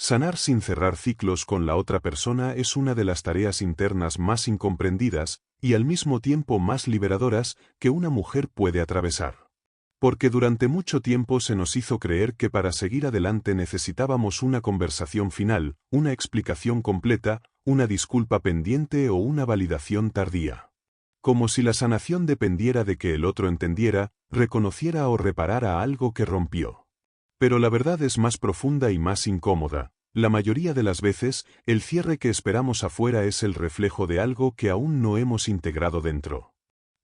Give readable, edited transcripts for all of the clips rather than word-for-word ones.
Sanar sin cerrar ciclos con la otra persona es una de las tareas internas más incomprendidas y al mismo tiempo más liberadoras que una mujer puede atravesar. Porque durante mucho tiempo se nos hizo creer que para seguir adelante necesitábamos una conversación final, una explicación completa, una disculpa pendiente o una validación tardía. Como si la sanación dependiera de que el otro entendiera, reconociera o reparara algo que rompió. Pero la verdad es más profunda y más incómoda. La mayoría de las veces, el cierre que esperamos afuera es el reflejo de algo que aún no hemos integrado dentro.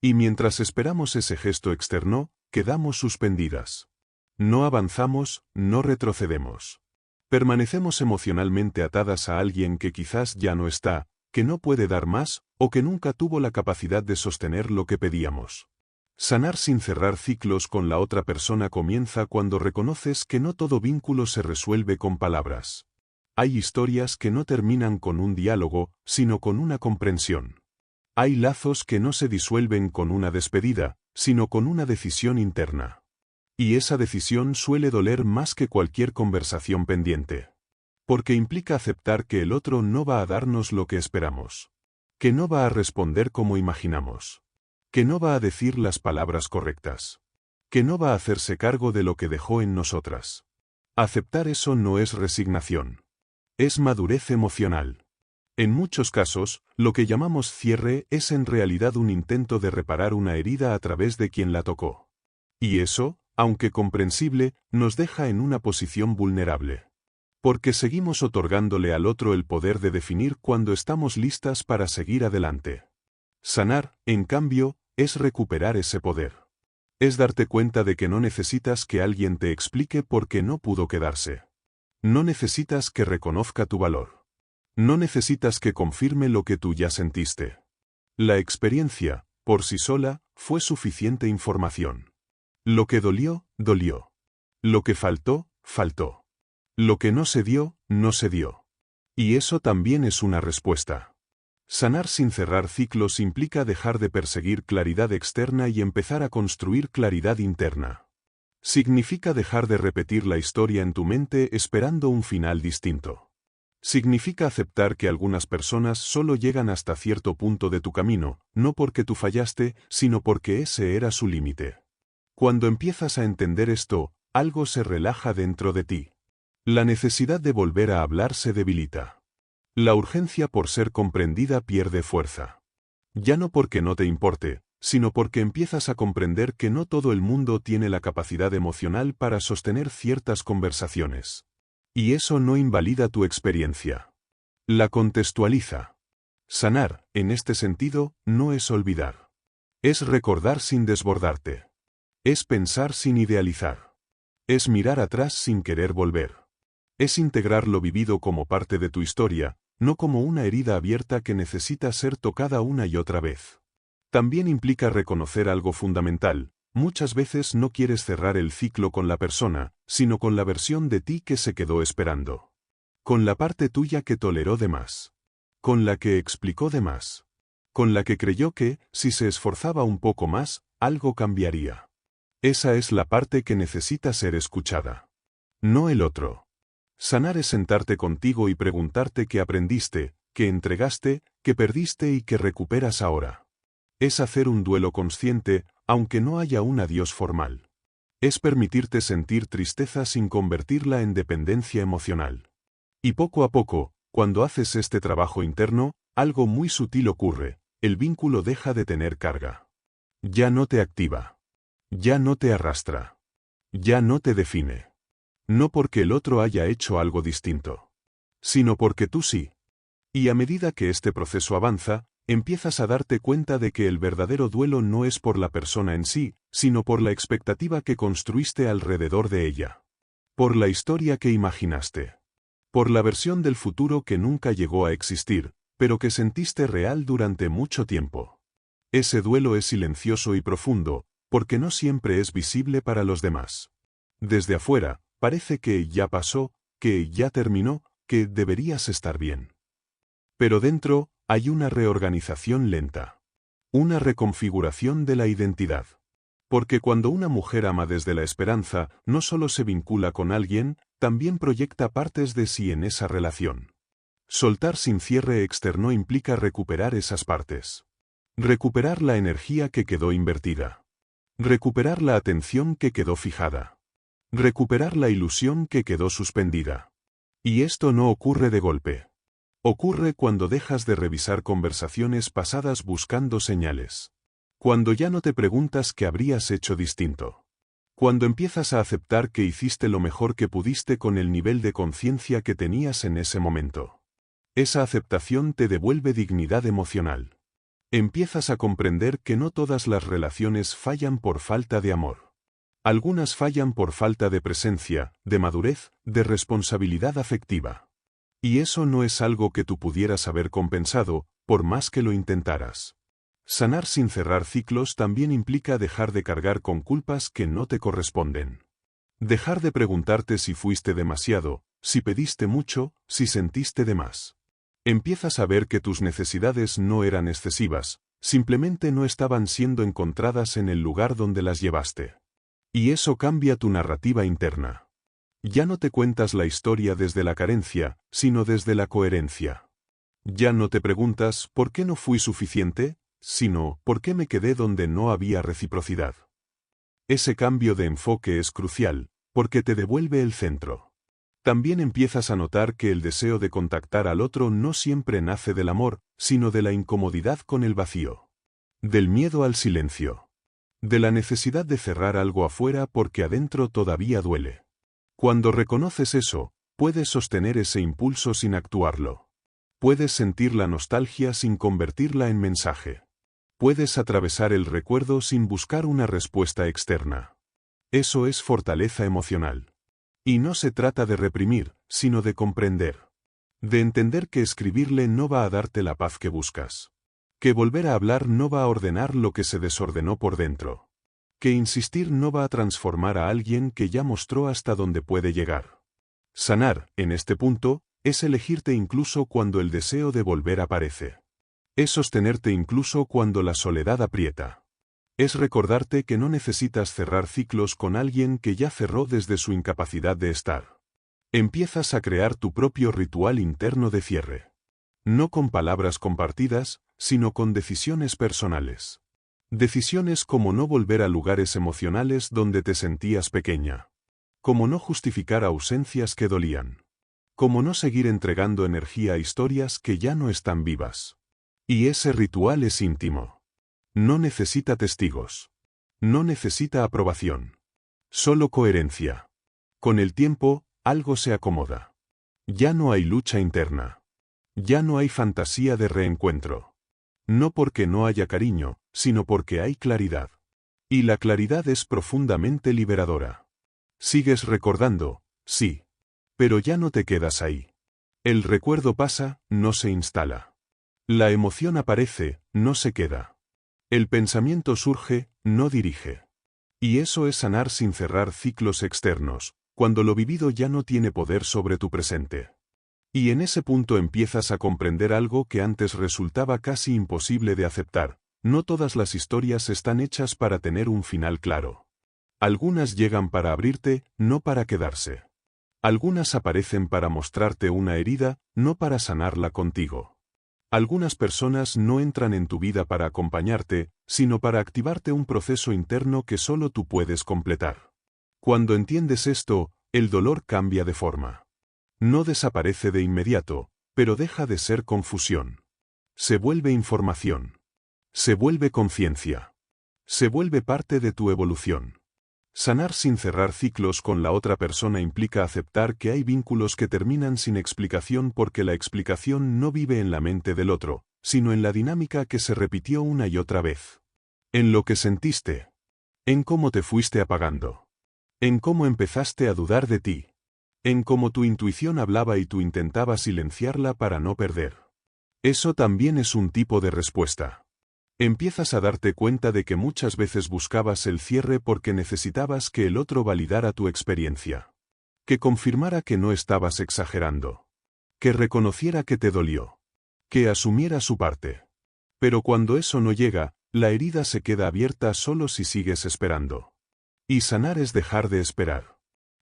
Y mientras esperamos ese gesto externo, quedamos suspendidas. No avanzamos, no retrocedemos. Permanecemos emocionalmente atadas a alguien que quizás ya no está, que no puede dar más, o que nunca tuvo la capacidad de sostener lo que pedíamos. Sanar sin cerrar ciclos con la otra persona comienza cuando reconoces que no todo vínculo se resuelve con palabras. Hay historias que no terminan con un diálogo, sino con una comprensión. Hay lazos que no se disuelven con una despedida, sino con una decisión interna. Y esa decisión suele doler más que cualquier conversación pendiente. Porque implica aceptar que el otro no va a darnos lo que esperamos. Que no va a responder como imaginamos. Que no va a decir las palabras correctas. Que no va a hacerse cargo de lo que dejó en nosotras. Aceptar eso no es resignación. Es madurez emocional. En muchos casos, lo que llamamos cierre es en realidad un intento de reparar una herida a través de quien la tocó. Y eso, aunque comprensible, nos deja en una posición vulnerable. Porque seguimos otorgándole al otro el poder de definir cuándo estamos listas para seguir adelante. Sanar, en cambio, es recuperar ese poder. Es darte cuenta de que no necesitas que alguien te explique por qué no pudo quedarse. No necesitas que reconozca tu valor. No necesitas que confirme lo que tú ya sentiste. La experiencia, por sí sola, fue suficiente información. Lo que dolió, dolió. Lo que faltó, faltó. Lo que no se dio, no se dio. Y eso también es una respuesta. Sanar sin cerrar ciclos implica dejar de perseguir claridad externa y empezar a construir claridad interna. Significa dejar de repetir la historia en tu mente esperando un final distinto. Significa aceptar que algunas personas solo llegan hasta cierto punto de tu camino, no porque tú fallaste, sino porque ese era su límite. Cuando empiezas a entender esto, algo se relaja dentro de ti. La necesidad de volver a hablar se debilita. La urgencia por ser comprendida pierde fuerza. Ya no porque no te importe, sino porque empiezas a comprender que no todo el mundo tiene la capacidad emocional para sostener ciertas conversaciones. Y eso no invalida tu experiencia. La contextualiza. Sanar, en este sentido, no es olvidar. Es recordar sin desbordarte. Es pensar sin idealizar. Es mirar atrás sin querer volver. Es integrar lo vivido como parte de tu historia, no como una herida abierta que necesita ser tocada una y otra vez. También implica reconocer algo fundamental. Muchas veces no quieres cerrar el ciclo con la persona, sino con la versión de ti que se quedó esperando. Con la parte tuya que toleró de más. Con la que explicó de más. Con la que creyó que, si se esforzaba un poco más, algo cambiaría. Esa es la parte que necesita ser escuchada. No el otro. Sanar es sentarte contigo y preguntarte qué aprendiste, qué entregaste, qué perdiste y qué recuperas ahora. Es hacer un duelo consciente, aunque no haya un adiós formal. Es permitirte sentir tristeza sin convertirla en dependencia emocional. Y poco a poco, cuando haces este trabajo interno, algo muy sutil ocurre, el vínculo deja de tener carga. Ya no te activa. Ya no te arrastra. Ya no te define. No porque el otro haya hecho algo distinto, sino porque tú sí. Y a medida que este proceso avanza, empiezas a darte cuenta de que el verdadero duelo no es por la persona en sí, sino por la expectativa que construiste alrededor de ella. Por la historia que imaginaste. Por la versión del futuro que nunca llegó a existir, pero que sentiste real durante mucho tiempo. Ese duelo es silencioso y profundo, porque no siempre es visible para los demás. Desde afuera, parece que ya pasó, que ya terminó, que deberías estar bien. Pero dentro, hay una reorganización lenta. Una reconfiguración de la identidad. Porque cuando una mujer ama desde la esperanza, no solo se vincula con alguien, también proyecta partes de sí en esa relación. Soltar sin cierre externo implica recuperar esas partes. Recuperar la energía que quedó invertida. Recuperar la atención que quedó fijada. Recuperar la ilusión que quedó suspendida. Y esto no ocurre de golpe. Ocurre cuando dejas de revisar conversaciones pasadas buscando señales. Cuando ya no te preguntas qué habrías hecho distinto. Cuando empiezas a aceptar que hiciste lo mejor que pudiste con el nivel de conciencia que tenías en ese momento. Esa aceptación te devuelve dignidad emocional. Empiezas a comprender que no todas las relaciones fallan por falta de amor. Algunas fallan por falta de presencia, de madurez, de responsabilidad afectiva. Y eso no es algo que tú pudieras haber compensado, por más que lo intentaras. Sanar sin cerrar ciclos también implica dejar de cargar con culpas que no te corresponden. Dejar de preguntarte si fuiste demasiado, si pediste mucho, si sentiste de más. Empiezas a ver que tus necesidades no eran excesivas, simplemente no estaban siendo encontradas en el lugar donde las llevaste. Y eso cambia tu narrativa interna. Ya no te cuentas la historia desde la carencia, sino desde la coherencia. Ya no te preguntas ¿por qué no fui suficiente?, sino ¿por qué me quedé donde no había reciprocidad? Ese cambio de enfoque es crucial, porque te devuelve el centro. También empiezas a notar que el deseo de contactar al otro no siempre nace del amor, sino de la incomodidad con el vacío. Del miedo al silencio. De la necesidad de cerrar algo afuera porque adentro todavía duele. Cuando reconoces eso, puedes sostener ese impulso sin actuarlo. Puedes sentir la nostalgia sin convertirla en mensaje. Puedes atravesar el recuerdo sin buscar una respuesta externa. Eso es fortaleza emocional. Y no se trata de reprimir, sino de comprender. De entender que escribirle no va a darte la paz que buscas. Que volver a hablar no va a ordenar lo que se desordenó por dentro. Que insistir no va a transformar a alguien que ya mostró hasta dónde puede llegar. Sanar, en este punto, es elegirte incluso cuando el deseo de volver aparece. Es sostenerte incluso cuando la soledad aprieta. Es recordarte que no necesitas cerrar ciclos con alguien que ya cerró desde su incapacidad de estar. Empiezas a crear tu propio ritual interno de cierre. No con palabras compartidas, sino con decisiones personales. Decisiones como no volver a lugares emocionales donde te sentías pequeña. Como no justificar ausencias que dolían. Como no seguir entregando energía a historias que ya no están vivas. Y ese ritual es íntimo. No necesita testigos. No necesita aprobación. Solo coherencia. Con el tiempo, algo se acomoda. Ya no hay lucha interna. Ya no hay fantasía de reencuentro. No porque no haya cariño, sino porque hay claridad. Y la claridad es profundamente liberadora. Sigues recordando, sí. Pero ya no te quedas ahí. El recuerdo pasa, no se instala. La emoción aparece, no se queda. El pensamiento surge, no dirige. Y eso es sanar sin cerrar ciclos externos, cuando lo vivido ya no tiene poder sobre tu presente. Y en ese punto empiezas a comprender algo que antes resultaba casi imposible de aceptar. No todas las historias están hechas para tener un final claro. Algunas llegan para abrirte, no para quedarse. Algunas aparecen para mostrarte una herida, no para sanarla contigo. Algunas personas no entran en tu vida para acompañarte, sino para activarte un proceso interno que solo tú puedes completar. Cuando entiendes esto, el dolor cambia de forma. No desaparece de inmediato, pero deja de ser confusión. Se vuelve información. Se vuelve conciencia. Se vuelve parte de tu evolución. Sanar sin cerrar ciclos con la otra persona implica aceptar que hay vínculos que terminan sin explicación porque la explicación no vive en la mente del otro, sino en la dinámica que se repitió una y otra vez. En lo que sentiste. En cómo te fuiste apagando. En cómo empezaste a dudar de ti. En cómo tu intuición hablaba y tú intentabas silenciarla para no perder. Eso también es un tipo de respuesta. Empiezas a darte cuenta de que muchas veces buscabas el cierre porque necesitabas que el otro validara tu experiencia. Que confirmara que no estabas exagerando. Que reconociera que te dolió. Que asumiera su parte. Pero cuando eso no llega, la herida se queda abierta solo si sigues esperando. Y sanar es dejar de esperar.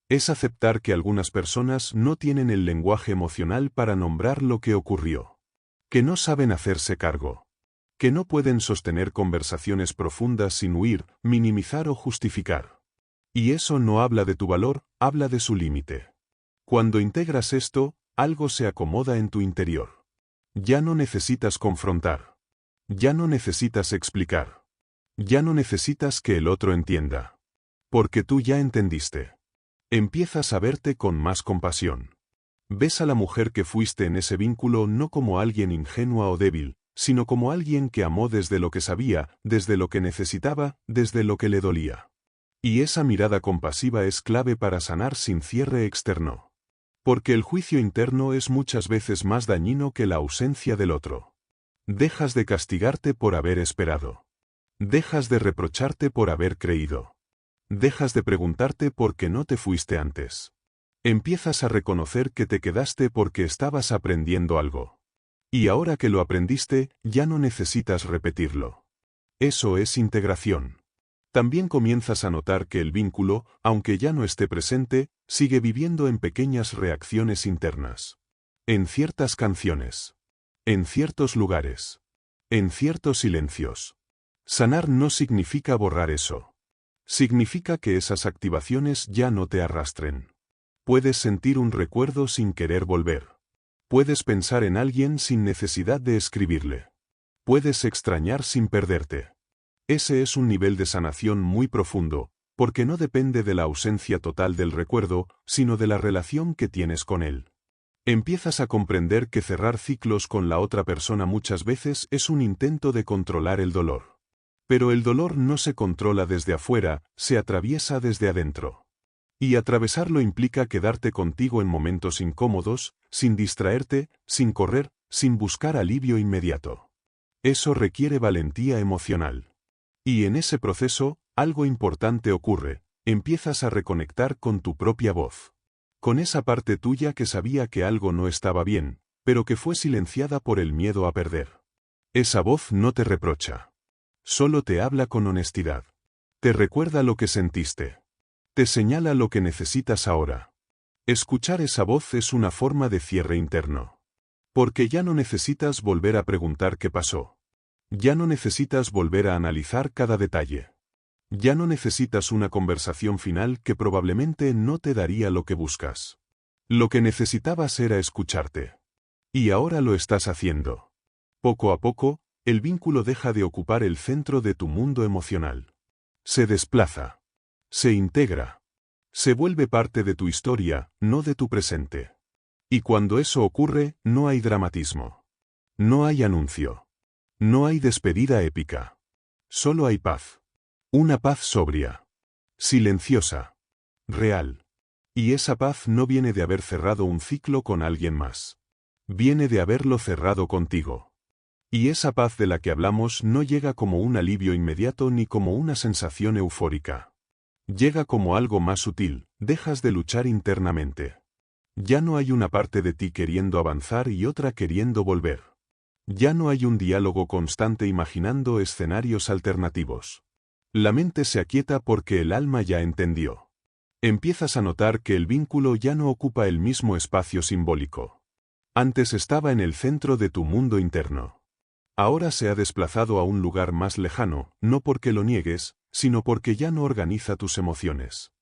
Es aceptar que algunas personas no tienen el lenguaje emocional para nombrar lo que ocurrió. Que no saben hacerse cargo. Que no pueden sostener conversaciones profundas sin huir, minimizar o justificar. Y eso no habla de tu valor, habla de su límite. Cuando integras esto, algo se acomoda en tu interior. Ya no necesitas confrontar. Ya no necesitas explicar. Ya no necesitas que el otro entienda. Porque tú ya entendiste. Empiezas a verte con más compasión. Ves a la mujer que fuiste en ese vínculo no como alguien ingenua o débil, sino como alguien que amó desde lo que sabía, desde lo que necesitaba, desde lo que le dolía. Y esa mirada compasiva es clave para sanar sin cierre externo. Porque el juicio interno es muchas veces más dañino que la ausencia del otro. Dejas de castigarte por haber esperado. Dejas de reprocharte por haber creído. Dejas de preguntarte por qué no te fuiste antes. Empiezas a reconocer que te quedaste porque estabas aprendiendo algo. Y ahora que lo aprendiste, ya no necesitas repetirlo. Eso es integración. También comienzas a notar que el vínculo, aunque ya no esté presente, sigue viviendo en pequeñas reacciones internas. En ciertas canciones. En ciertos lugares. En ciertos silencios. Sanar no significa borrar eso. Significa que esas activaciones ya no te arrastren. Puedes sentir un recuerdo sin querer volver. Puedes pensar en alguien sin necesidad de escribirle. Puedes extrañar sin perderte. Ese es un nivel de sanación muy profundo, porque no depende de la ausencia total del recuerdo, sino de la relación que tienes con él. Empiezas a comprender que cerrar ciclos con la otra persona muchas veces es un intento de controlar el dolor. Pero el dolor no se controla desde afuera, se atraviesa desde adentro. Y atravesarlo implica quedarte contigo en momentos incómodos, sin distraerte, sin correr, sin buscar alivio inmediato. Eso requiere valentía emocional. Y en ese proceso, algo importante ocurre, empiezas a reconectar con tu propia voz. Con esa parte tuya que sabía que algo no estaba bien, pero que fue silenciada por el miedo a perder. Esa voz no te reprocha. Solo te habla con honestidad. Te recuerda lo que sentiste. Te señala lo que necesitas ahora. Escuchar esa voz es una forma de cierre interno. Porque ya no necesitas volver a preguntar qué pasó. Ya no necesitas volver a analizar cada detalle. Ya no necesitas una conversación final que probablemente no te daría lo que buscas. Lo que necesitabas era escucharte. Y ahora lo estás haciendo. Poco a poco, el vínculo deja de ocupar el centro de tu mundo emocional. Se desplaza. Se integra. Se vuelve parte de tu historia, no de tu presente. Y cuando eso ocurre, no hay dramatismo. No hay anuncio. No hay despedida épica. Solo hay paz. Una paz sobria. Silenciosa. Real. Y esa paz no viene de haber cerrado un ciclo con alguien más. Viene de haberlo cerrado contigo. Y esa paz de la que hablamos no llega como un alivio inmediato ni como una sensación eufórica. Llega como algo más sutil, dejas de luchar internamente. Ya no hay una parte de ti queriendo avanzar y otra queriendo volver. Ya no hay un diálogo constante imaginando escenarios alternativos. La mente se aquieta porque el alma ya entendió. Empiezas a notar que el vínculo ya no ocupa el mismo espacio simbólico. Antes estaba en el centro de tu mundo interno. Ahora se ha desplazado a un lugar más lejano, no porque lo niegues, sino porque ya no organiza tus emociones.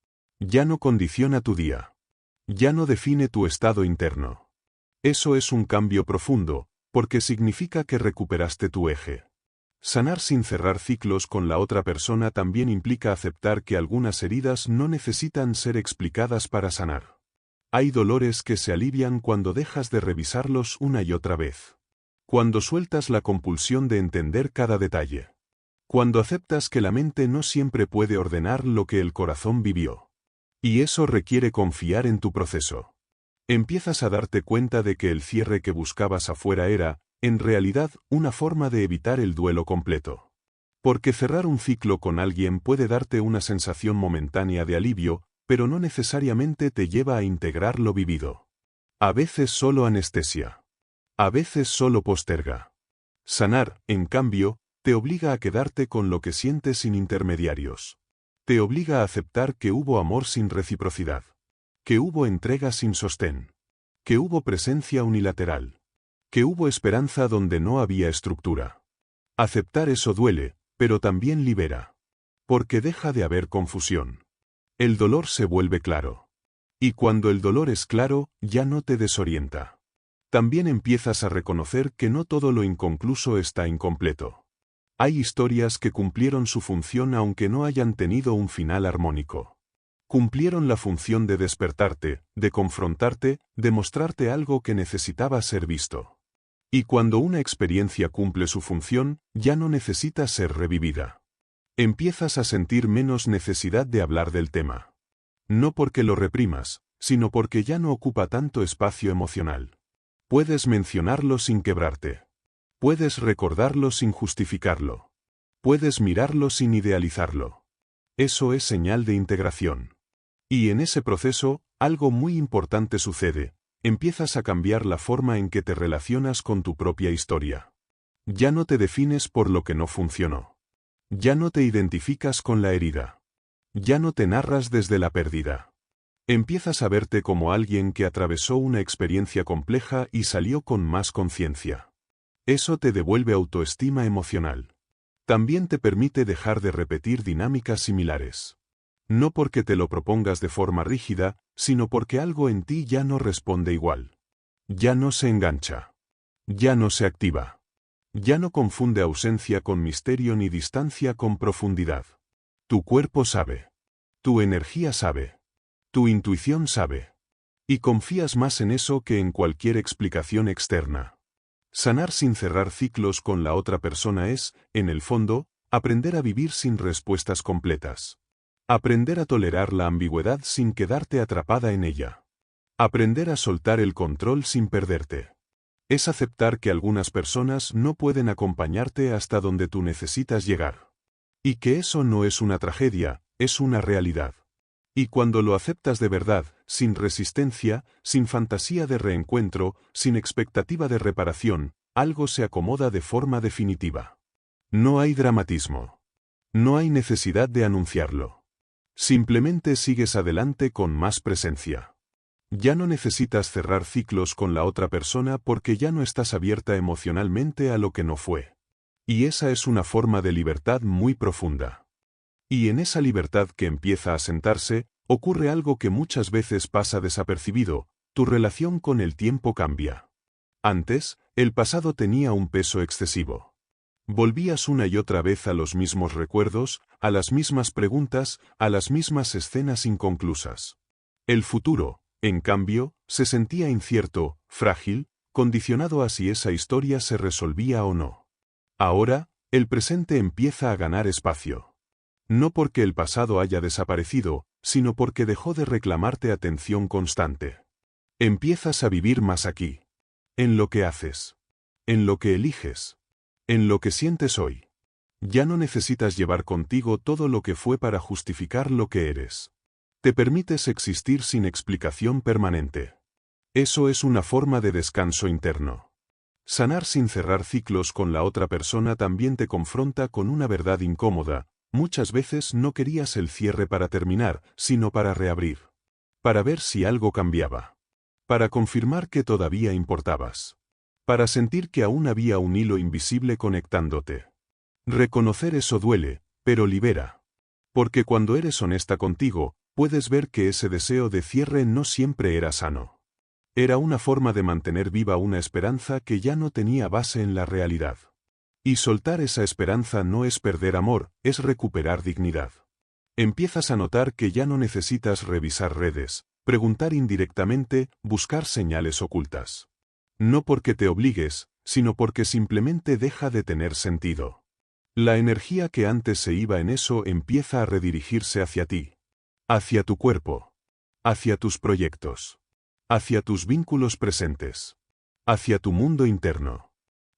Ya no condiciona tu día. Ya no define tu estado interno. Eso es un cambio profundo, porque significa que recuperaste tu eje. Sanar sin cerrar ciclos con la otra persona también implica aceptar que algunas heridas no necesitan ser explicadas para sanar. Hay dolores que se alivian cuando dejas de revisarlos una y otra vez. Cuando sueltas la compulsión de entender cada detalle. Cuando aceptas que la mente no siempre puede ordenar lo que el corazón vivió. Y eso requiere confiar en tu proceso. Empiezas a darte cuenta de que el cierre que buscabas afuera era, en realidad, una forma de evitar el duelo completo. Porque cerrar un ciclo con alguien puede darte una sensación momentánea de alivio, pero no necesariamente te lleva a integrar lo vivido. A veces solo anestesia. A veces solo posterga. Sanar, en cambio, te obliga a quedarte con lo que sientes sin intermediarios. Te obliga a aceptar que hubo amor sin reciprocidad. que hubo entrega sin sostén, que hubo presencia unilateral, que hubo esperanza donde no había estructura. Aceptar eso duele, pero también libera. Porque deja de haber confusión. El dolor se vuelve claro. Y cuando el dolor es claro, ya no te desorienta. También empiezas a reconocer que no todo lo inconcluso está incompleto. Hay historias que cumplieron su función aunque no hayan tenido un final armónico. Cumplieron la función de despertarte, de confrontarte, de mostrarte algo que necesitaba ser visto. Y cuando una experiencia cumple su función, ya no necesita ser revivida. Empiezas a sentir menos necesidad de hablar del tema. No porque lo reprimas, sino porque ya no ocupa tanto espacio emocional. Puedes mencionarlo sin quebrarte. Puedes recordarlo sin justificarlo. Puedes mirarlo sin idealizarlo. Eso es señal de integración. Y en ese proceso, algo muy importante sucede. Empiezas a cambiar la forma en que te relacionas con tu propia historia. Ya no te defines por lo que no funcionó. Ya no te identificas con la herida. Ya no te narras desde la pérdida. Empiezas a verte como alguien que atravesó una experiencia compleja y salió con más conciencia. Eso te devuelve autoestima emocional. También te permite dejar de repetir dinámicas similares. No porque te lo propongas de forma rígida, sino porque algo en ti ya no responde igual. Ya no se engancha. Ya no se activa. Ya no confunde ausencia con misterio ni distancia con profundidad. Tu cuerpo sabe. Tu energía sabe. Tu intuición sabe. Y confías más en eso que en cualquier explicación externa. Sanar sin cerrar ciclos con la otra persona es, en el fondo, aprender a vivir sin respuestas completas. Aprender a tolerar la ambigüedad sin quedarte atrapada en ella. Aprender a soltar el control sin perderte. Es aceptar que algunas personas no pueden acompañarte hasta donde tú necesitas llegar. Y que eso no es una tragedia, es una realidad. Y cuando lo aceptas de verdad, sin resistencia, sin fantasía de reencuentro, sin expectativa de reparación, algo se acomoda de forma definitiva. No hay dramatismo. No hay necesidad de anunciarlo. Simplemente sigues adelante con más presencia. Ya no necesitas cerrar ciclos con la otra persona porque ya no estás abierta emocionalmente a lo que no fue. Y esa es una forma de libertad muy profunda. Y en esa libertad que empieza a sentarse, ocurre algo que muchas veces pasa desapercibido: tu relación con el tiempo cambia. Antes, el pasado tenía un peso excesivo. Volvías una y otra vez a los mismos recuerdos, a las mismas preguntas, a las mismas escenas inconclusas. El futuro, en cambio, se sentía incierto, frágil, condicionado a si esa historia se resolvía o no. Ahora, el presente empieza a ganar espacio. No porque el pasado haya desaparecido, sino porque dejó de reclamarte atención constante. Empiezas a vivir más aquí. En lo que haces. En lo que eliges. En lo que sientes hoy. Ya no necesitas llevar contigo todo lo que fue para justificar lo que eres. Te permites existir sin explicación permanente. Eso es una forma de descanso interno. Sanar sin cerrar ciclos con la otra persona también te confronta con una verdad incómoda. Muchas veces no querías el cierre para terminar, sino para reabrir. Para ver si algo cambiaba. Para confirmar que todavía importabas. Para sentir que aún había un hilo invisible conectándote. Reconocer eso duele, pero libera. Porque cuando eres honesta contigo, puedes ver que ese deseo de cierre no siempre era sano. Era una forma de mantener viva una esperanza que ya no tenía base en la realidad. Y soltar esa esperanza no es perder amor, es recuperar dignidad. Empiezas a notar que ya no necesitas revisar redes, preguntar indirectamente, buscar señales ocultas. No porque te obligues, sino porque simplemente deja de tener sentido. La energía que antes se iba en eso empieza a redirigirse hacia ti. Hacia tu cuerpo. Hacia tus proyectos. Hacia tus vínculos presentes. Hacia tu mundo interno.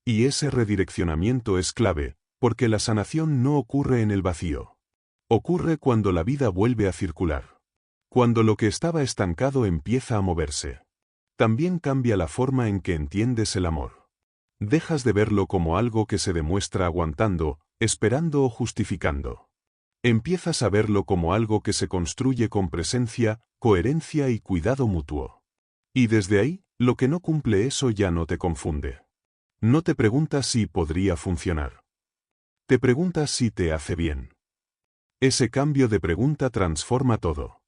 Y ese redireccionamiento es clave, porque la sanación no ocurre en el vacío. Ocurre cuando la vida vuelve a circular. Cuando lo que estaba estancado empieza a moverse. También cambia la forma en que entiendes el amor. Dejas de verlo como algo que se demuestra aguantando, esperando o justificando. Empiezas a verlo como algo que se construye con presencia, coherencia y cuidado mutuo. Y desde ahí, lo que no cumple eso ya no te confunde. No te preguntas si podría funcionar. Te preguntas si te hace bien. Ese cambio de pregunta transforma todo.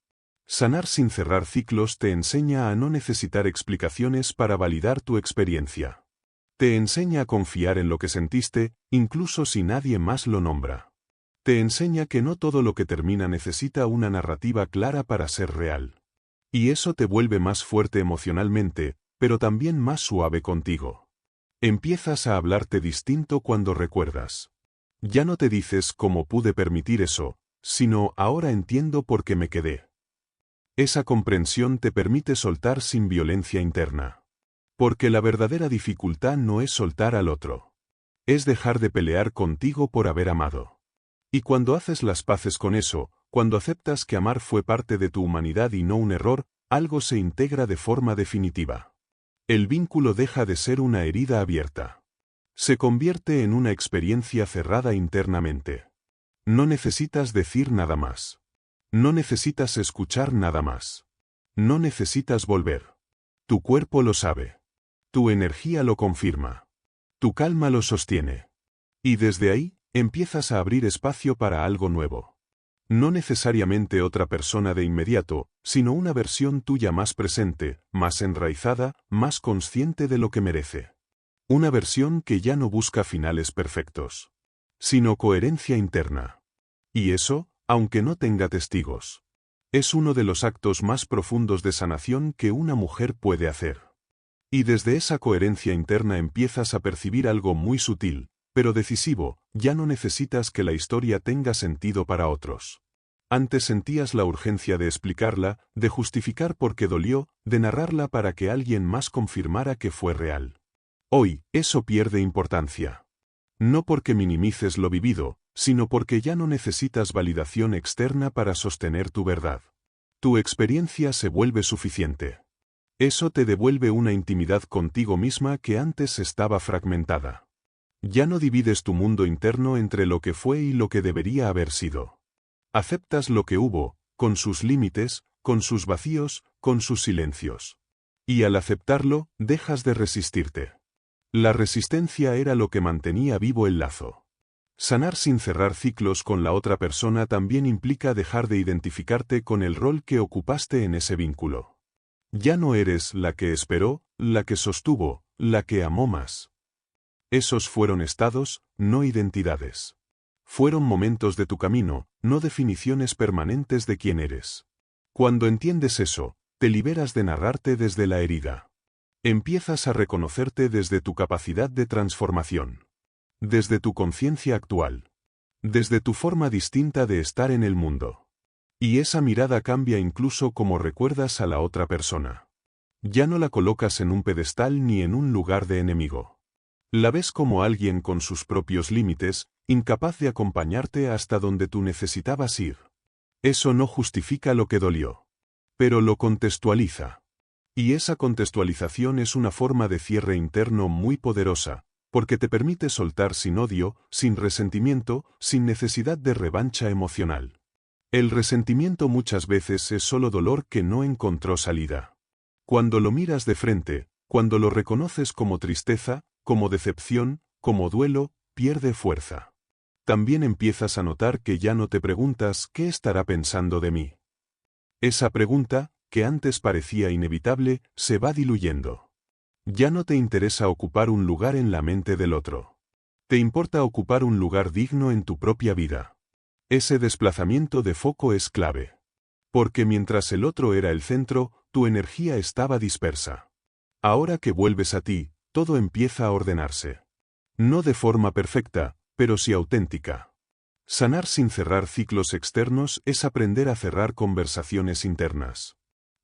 Sanar sin cerrar ciclos te enseña a no necesitar explicaciones para validar tu experiencia. Te enseña a confiar en lo que sentiste, incluso si nadie más lo nombra. Te enseña que no todo lo que termina necesita una narrativa clara para ser real. Y eso te vuelve más fuerte emocionalmente, pero también más suave contigo. Empiezas a hablarte distinto cuando recuerdas. Ya no te dices cómo pude permitir eso, sino ahora entiendo por qué me quedé. Esa comprensión te permite soltar sin violencia interna. Porque la verdadera dificultad no es soltar al otro. Es dejar de pelear contigo por haber amado. Y cuando haces las paces con eso, cuando aceptas que amar fue parte de tu humanidad y no un error, algo se integra de forma definitiva. El vínculo deja de ser una herida abierta. Se convierte en una experiencia cerrada internamente. No necesitas decir nada más. No necesitas escuchar nada más. No necesitas volver. Tu cuerpo lo sabe. Tu energía lo confirma. Tu calma lo sostiene. Y desde ahí, empiezas a abrir espacio para algo nuevo. No necesariamente otra persona de inmediato, sino una versión tuya más presente, más enraizada, más consciente de lo que merece. Una versión que ya no busca finales perfectos, sino coherencia interna. Y eso, aunque no tenga testigos, es uno de los actos más profundos de sanación que una mujer puede hacer. Y desde esa coherencia interna empiezas a percibir algo muy sutil, pero decisivo. Ya no necesitas que la historia tenga sentido para otros. Antes sentías la urgencia de explicarla, de justificar por qué dolió, de narrarla para que alguien más confirmara que fue real. Hoy, eso pierde importancia. No porque minimices lo vivido, sino porque ya no necesitas validación externa para sostener tu verdad. Tu experiencia se vuelve suficiente. Eso te devuelve una intimidad contigo misma que antes estaba fragmentada. Ya no divides tu mundo interno entre lo que fue y lo que debería haber sido. Aceptas lo que hubo, con sus límites, con sus vacíos, con sus silencios. Y al aceptarlo, dejas de resistirte. La resistencia era lo que mantenía vivo el lazo. Sanar sin cerrar ciclos con la otra persona también implica dejar de identificarte con el rol que ocupaste en ese vínculo. Ya no eres la que esperó, la que sostuvo, la que amó más. Esos fueron estados, no identidades. Fueron momentos de tu camino, no definiciones permanentes de quién eres. Cuando entiendes eso, te liberas de narrarte desde la herida. Empiezas a reconocerte desde tu capacidad de transformación. Desde tu conciencia actual. Desde tu forma distinta de estar en el mundo. Y esa mirada cambia incluso como recuerdas a la otra persona. Ya no la colocas en un pedestal ni en un lugar de enemigo. La ves como alguien con sus propios límites, incapaz de acompañarte hasta donde tú necesitabas ir. Eso no justifica lo que dolió. Pero lo contextualiza. Y esa contextualización es una forma de cierre interno muy poderosa, porque te permite soltar sin odio, sin resentimiento, sin necesidad de revancha emocional. El resentimiento muchas veces es solo dolor que no encontró salida. Cuando lo miras de frente, cuando lo reconoces como tristeza, como decepción, como duelo, pierde fuerza. También empiezas a notar que ya no te preguntas ¿qué estará pensando de mí? Esa pregunta, que antes parecía inevitable, se va diluyendo. Ya no te interesa ocupar un lugar en la mente del otro. Te importa ocupar un lugar digno en tu propia vida. Ese desplazamiento de foco es clave. Porque mientras el otro era el centro, tu energía estaba dispersa. Ahora que vuelves a ti, todo empieza a ordenarse. No de forma perfecta, pero sí auténtica. Sanar sin cerrar ciclos externos es aprender a cerrar conversaciones internas.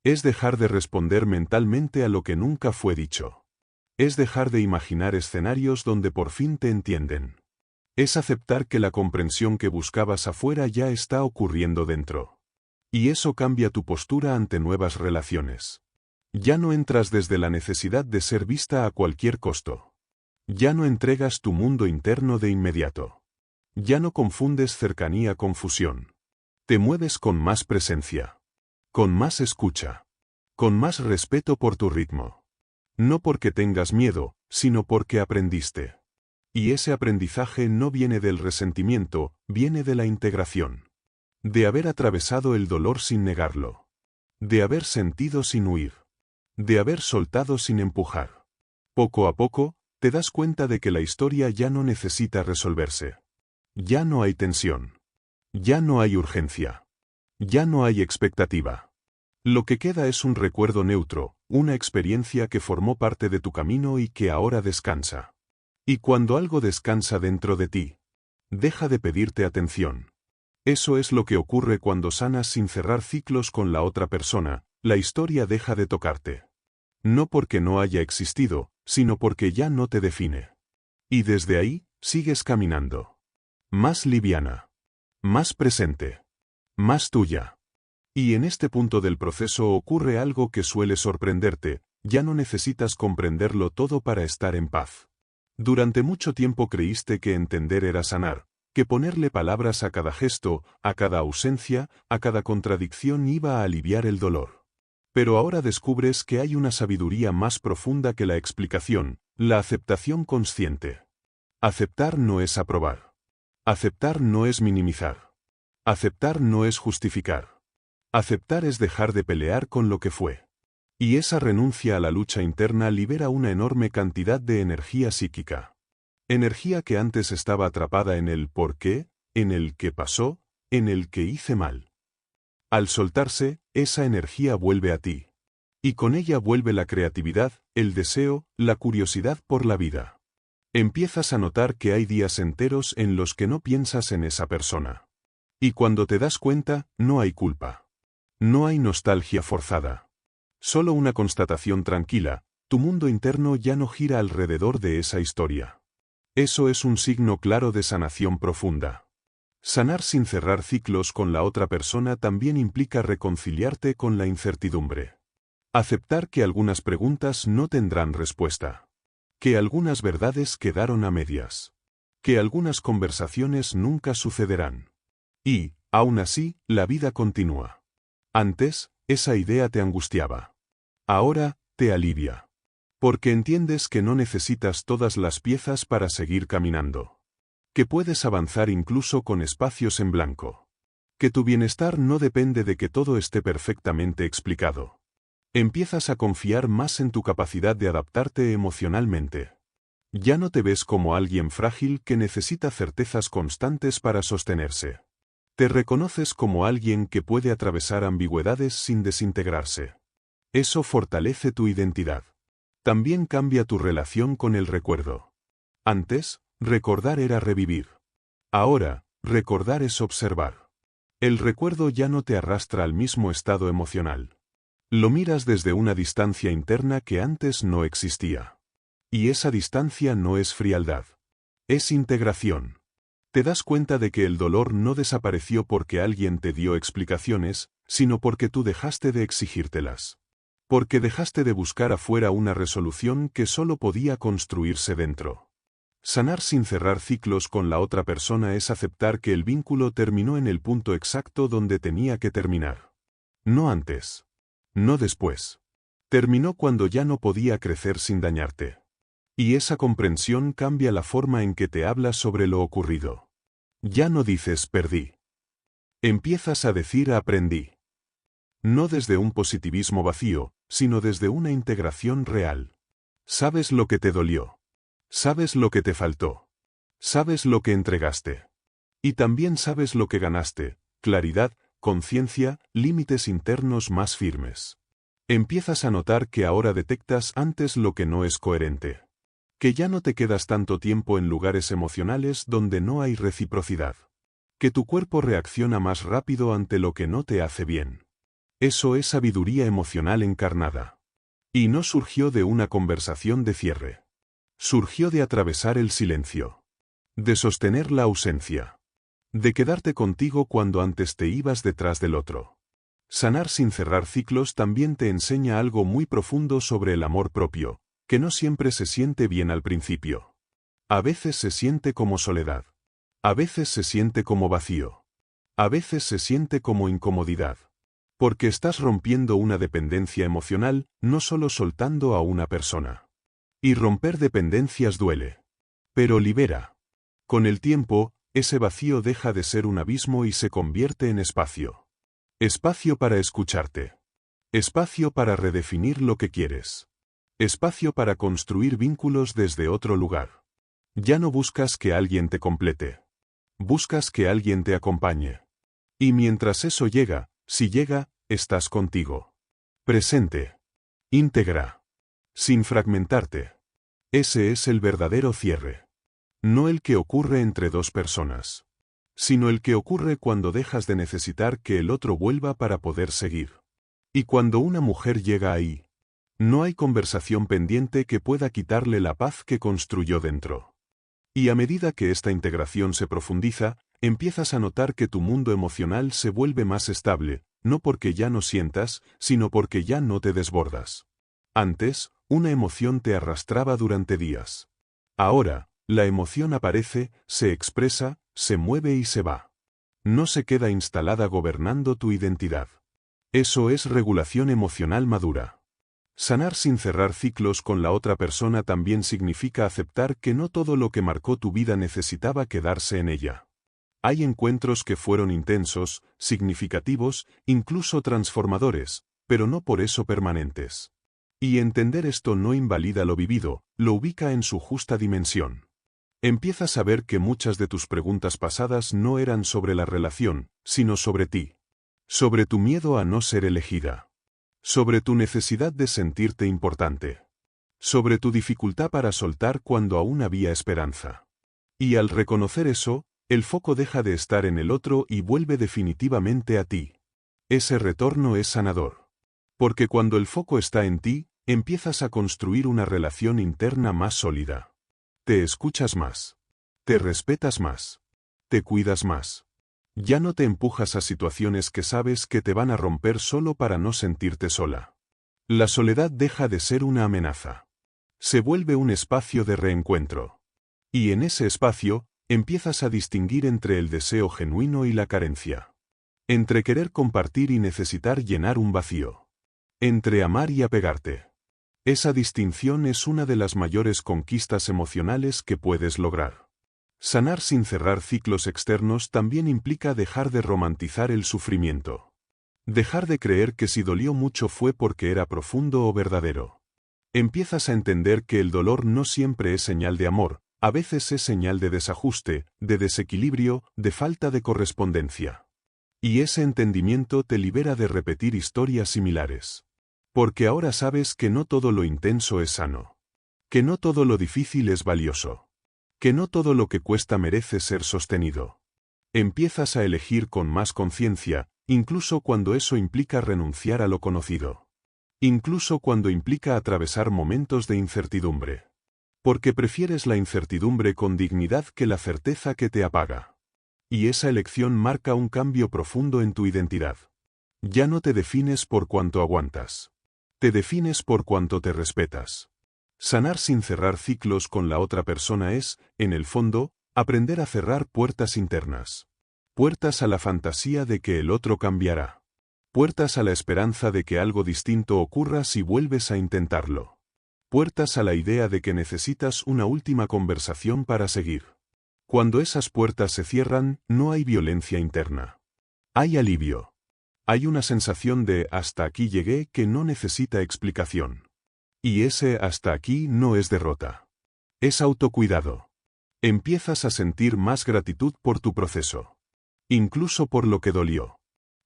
Es dejar de responder mentalmente a lo que nunca fue dicho. Es dejar de imaginar escenarios donde por fin te entienden. Es aceptar que la comprensión que buscabas afuera ya está ocurriendo dentro. Y eso cambia tu postura ante nuevas relaciones. Ya no entras desde la necesidad de ser vista a cualquier costo. Ya no entregas tu mundo interno de inmediato. Ya no confundes cercanía con fusión. Te mueves con más presencia. con más escucha, con más respeto por tu ritmo. No porque tengas miedo, sino porque aprendiste. Y ese aprendizaje no viene del resentimiento, viene de la integración. De haber atravesado el dolor sin negarlo. De haber sentido sin huir. De haber soltado sin empujar. Poco a poco, te das cuenta de que la historia ya no necesita resolverse. Ya no hay tensión. Ya no hay urgencia. Ya no hay expectativa. Lo que queda es un recuerdo neutro, una experiencia que formó parte de tu camino y que ahora descansa. Y cuando algo descansa dentro de ti, deja de pedirte atención. Eso es lo que ocurre cuando sanas sin cerrar ciclos con la otra persona, la historia deja de tocarte. No porque no haya existido, sino porque ya no te define. Y desde ahí, sigues caminando. Más liviana. Más presente. Más tuya. Y en este punto del proceso ocurre algo que suele sorprenderte, ya no necesitas comprenderlo todo para estar en paz. Durante mucho tiempo creíste que entender era sanar, que ponerle palabras a cada gesto, a cada ausencia, a cada contradicción iba a aliviar el dolor. Pero ahora descubres que hay una sabiduría más profunda que la explicación, la aceptación consciente. Aceptar no es aprobar. Aceptar no es minimizar. Aceptar no es justificar. Aceptar es dejar de pelear con lo que fue. Y esa renuncia a la lucha interna libera una enorme cantidad de energía psíquica. Energía que antes estaba atrapada en el por qué, en el qué pasó, en el que hice mal. Al soltarse, esa energía vuelve a ti. Y con ella vuelve la creatividad, el deseo, la curiosidad por la vida. Empiezas a notar que hay días enteros en los que no piensas en esa persona. Y cuando te das cuenta, no hay culpa. No hay nostalgia forzada. Solo una constatación tranquila, tu mundo interno ya no gira alrededor de esa historia. Eso es un signo claro de sanación profunda. Sanar sin cerrar ciclos con la otra persona también implica reconciliarte con la incertidumbre. Aceptar que algunas preguntas no tendrán respuesta. Que algunas verdades quedaron a medias. Que algunas conversaciones nunca sucederán. Y, aún así, la vida continúa. Antes, esa idea te angustiaba. Ahora, te alivia. Porque entiendes que no necesitas todas las piezas para seguir caminando. Que puedes avanzar incluso con espacios en blanco. Que tu bienestar no depende de que todo esté perfectamente explicado. Empiezas a confiar más en tu capacidad de adaptarte emocionalmente. Ya no te ves como alguien frágil que necesita certezas constantes para sostenerse. Te reconoces como alguien que puede atravesar ambigüedades sin desintegrarse. Eso fortalece tu identidad. También cambia tu relación con el recuerdo. Antes, recordar era revivir. Ahora, recordar es observar. El recuerdo ya no te arrastra al mismo estado emocional. Lo miras desde una distancia interna que antes no existía. Y esa distancia no es frialdad. Es integración. Te das cuenta de que el dolor no desapareció porque alguien te dio explicaciones, sino porque tú dejaste de exigírtelas. Porque dejaste de buscar afuera una resolución que solo podía construirse dentro. Sanar sin cerrar ciclos con la otra persona es aceptar que el vínculo terminó en el punto exacto donde tenía que terminar. No antes. No después. Terminó cuando ya no podía crecer sin dañarte. Y esa comprensión cambia la forma en que te hablas sobre lo ocurrido. Ya no dices perdí. Empiezas a decir aprendí. No desde un positivismo vacío, sino desde una integración real. Sabes lo que te dolió. Sabes lo que te faltó. Sabes lo que entregaste. Y también sabes lo que ganaste: claridad, conciencia, límites internos más firmes. Empiezas a notar que ahora detectas antes lo que no es coherente. Que ya no te quedas tanto tiempo en lugares emocionales donde no hay reciprocidad. Que tu cuerpo reacciona más rápido ante lo que no te hace bien. Eso es sabiduría emocional encarnada. Y no surgió de una conversación de cierre. Surgió de atravesar el silencio. De sostener la ausencia. De quedarte contigo cuando antes te ibas detrás del otro. Sanar sin cerrar ciclos también te enseña algo muy profundo sobre el amor propio, que no siempre se siente bien al principio. A veces se siente como soledad. A veces se siente como vacío. A veces se siente como incomodidad. Porque estás rompiendo una dependencia emocional, no solo soltando a una persona. Y romper dependencias duele. Pero libera. Con el tiempo, ese vacío deja de ser un abismo y se convierte en espacio. Espacio para escucharte. Espacio para redefinir lo que quieres. Espacio para construir vínculos desde otro lugar. Ya no buscas que alguien te complete. Buscas que alguien te acompañe. Y mientras eso llega, si llega, estás contigo. Presente. Íntegra. Sin fragmentarte. Ese es el verdadero cierre. No el que ocurre entre dos personas. Sino el que ocurre cuando dejas de necesitar que el otro vuelva para poder seguir. Y cuando una mujer llega ahí, no hay conversación pendiente que pueda quitarle la paz que construyó dentro. Y a medida que esta integración se profundiza, empiezas a notar que tu mundo emocional se vuelve más estable, no porque ya no sientas, sino porque ya no te desbordas. Antes, una emoción te arrastraba durante días. Ahora, la emoción aparece, se expresa, se mueve y se va. No se queda instalada gobernando tu identidad. Eso es regulación emocional madura. Sanar sin cerrar ciclos con la otra persona también significa aceptar que no todo lo que marcó tu vida necesitaba quedarse en ella. Hay encuentros que fueron intensos, significativos, incluso transformadores, pero no por eso permanentes. Y entender esto no invalida lo vivido, lo ubica en su justa dimensión. Empiezas a ver que muchas de tus preguntas pasadas no eran sobre la relación, sino sobre ti. Sobre tu miedo a no ser elegida. Sobre tu necesidad de sentirte importante. Sobre tu dificultad para soltar cuando aún había esperanza. Y al reconocer eso, el foco deja de estar en el otro y vuelve definitivamente a ti. Ese retorno es sanador. Porque cuando el foco está en ti, empiezas a construir una relación interna más sólida. Te escuchas más. Te respetas más. Te cuidas más. Ya no te empujas a situaciones que sabes que te van a romper solo para no sentirte sola. La soledad deja de ser una amenaza. Se vuelve un espacio de reencuentro. Y en ese espacio, empiezas a distinguir entre el deseo genuino y la carencia. Entre querer compartir y necesitar llenar un vacío. Entre amar y apegarte. Esa distinción es una de las mayores conquistas emocionales que puedes lograr. Sanar sin cerrar ciclos externos también implica dejar de romantizar el sufrimiento. Dejar de creer que si dolió mucho fue porque era profundo o verdadero. Empiezas a entender que el dolor no siempre es señal de amor, a veces es señal de desajuste, de desequilibrio, de falta de correspondencia. Y ese entendimiento te libera de repetir historias similares. Porque ahora sabes que no todo lo intenso es sano. Que no todo lo difícil es valioso. Que no todo lo que cuesta merece ser sostenido. Empiezas a elegir con más conciencia, incluso cuando eso implica renunciar a lo conocido. Incluso cuando implica atravesar momentos de incertidumbre. Porque prefieres la incertidumbre con dignidad que la certeza que te apaga. Y esa elección marca un cambio profundo en tu identidad. Ya no te defines por cuanto aguantas. Te defines por cuanto te respetas. Sanar sin cerrar ciclos con la otra persona es, en el fondo, aprender a cerrar puertas internas. Puertas a la fantasía de que el otro cambiará. Puertas a la esperanza de que algo distinto ocurra si vuelves a intentarlo. Puertas a la idea de que necesitas una última conversación para seguir. Cuando esas puertas se cierran, no hay violencia interna. Hay alivio. Hay una sensación de hasta aquí llegué que no necesita explicación. Y ese hasta aquí no es derrota. Es autocuidado. Empiezas a sentir más gratitud por tu proceso. Incluso por lo que dolió.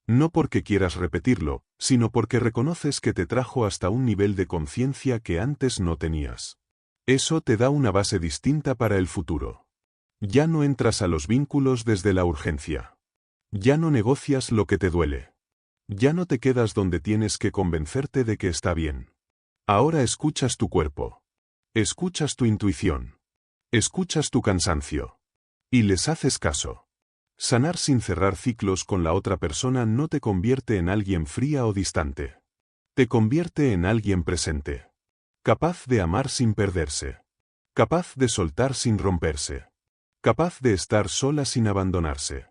No porque quieras repetirlo, sino porque reconoces que te trajo hasta un nivel de conciencia que antes no tenías. Eso te da una base distinta para el futuro. Ya no entras a los vínculos desde la urgencia. Ya no negocias lo que te duele. Ya no te quedas donde tienes que convencerte de que está bien. Ahora escuchas tu cuerpo. Escuchas tu intuición. Escuchas tu cansancio. Y les haces caso. Sanar sin cerrar ciclos con la otra persona no te convierte en alguien fría o distante. Te convierte en alguien presente. Capaz de amar sin perderse. Capaz de soltar sin romperse. Capaz de estar sola sin abandonarse.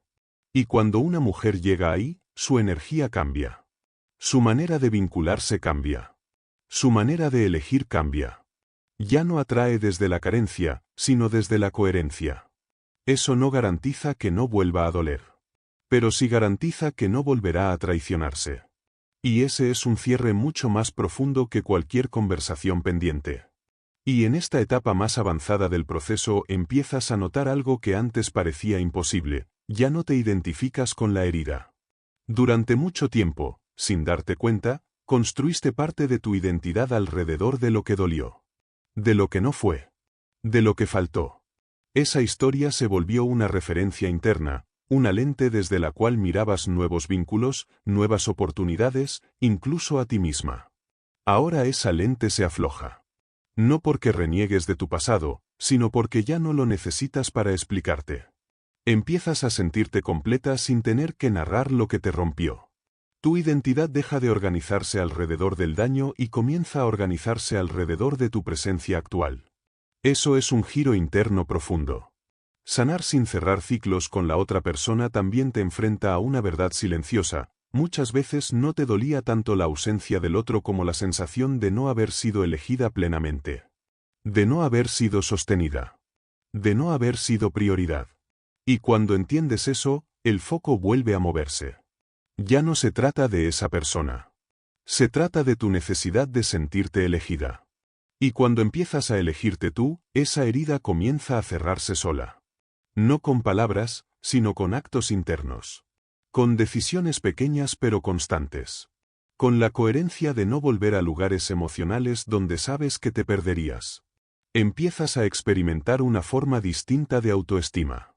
Y cuando una mujer llega ahí, su energía cambia. Su manera de vincularse cambia. Su manera de elegir cambia. Ya no atrae desde la carencia, sino desde la coherencia. Eso no garantiza que no vuelva a doler. Pero sí garantiza que no volverá a traicionarse. Y ese es un cierre mucho más profundo que cualquier conversación pendiente. Y en esta etapa más avanzada del proceso empiezas a notar algo que antes parecía imposible, ya no te identificas con la herida. Durante mucho tiempo, sin darte cuenta, construiste parte de tu identidad alrededor de lo que dolió. De lo que no fue. De lo que faltó. Esa historia se volvió una referencia interna, una lente desde la cual mirabas nuevos vínculos, nuevas oportunidades, incluso a ti misma. Ahora esa lente se afloja. No porque reniegues de tu pasado, sino porque ya no lo necesitas para explicarte. Empiezas a sentirte completa sin tener que narrar lo que te rompió. Tu identidad deja de organizarse alrededor del daño y comienza a organizarse alrededor de tu presencia actual. Eso es un giro interno profundo. Sanar sin cerrar ciclos con la otra persona también te enfrenta a una verdad silenciosa. Muchas veces no te dolía tanto la ausencia del otro como la sensación de no haber sido elegida plenamente. De no haber sido sostenida. De no haber sido prioridad. Y cuando entiendes eso, el foco vuelve a moverse. Ya no se trata de esa persona. Se trata de tu necesidad de sentirte elegida. Y cuando empiezas a elegirte tú, esa herida comienza a cerrarse sola. No con palabras, sino con actos internos. Con decisiones pequeñas pero constantes. Con la coherencia de no volver a lugares emocionales donde sabes que te perderías. Empiezas a experimentar una forma distinta de autoestima.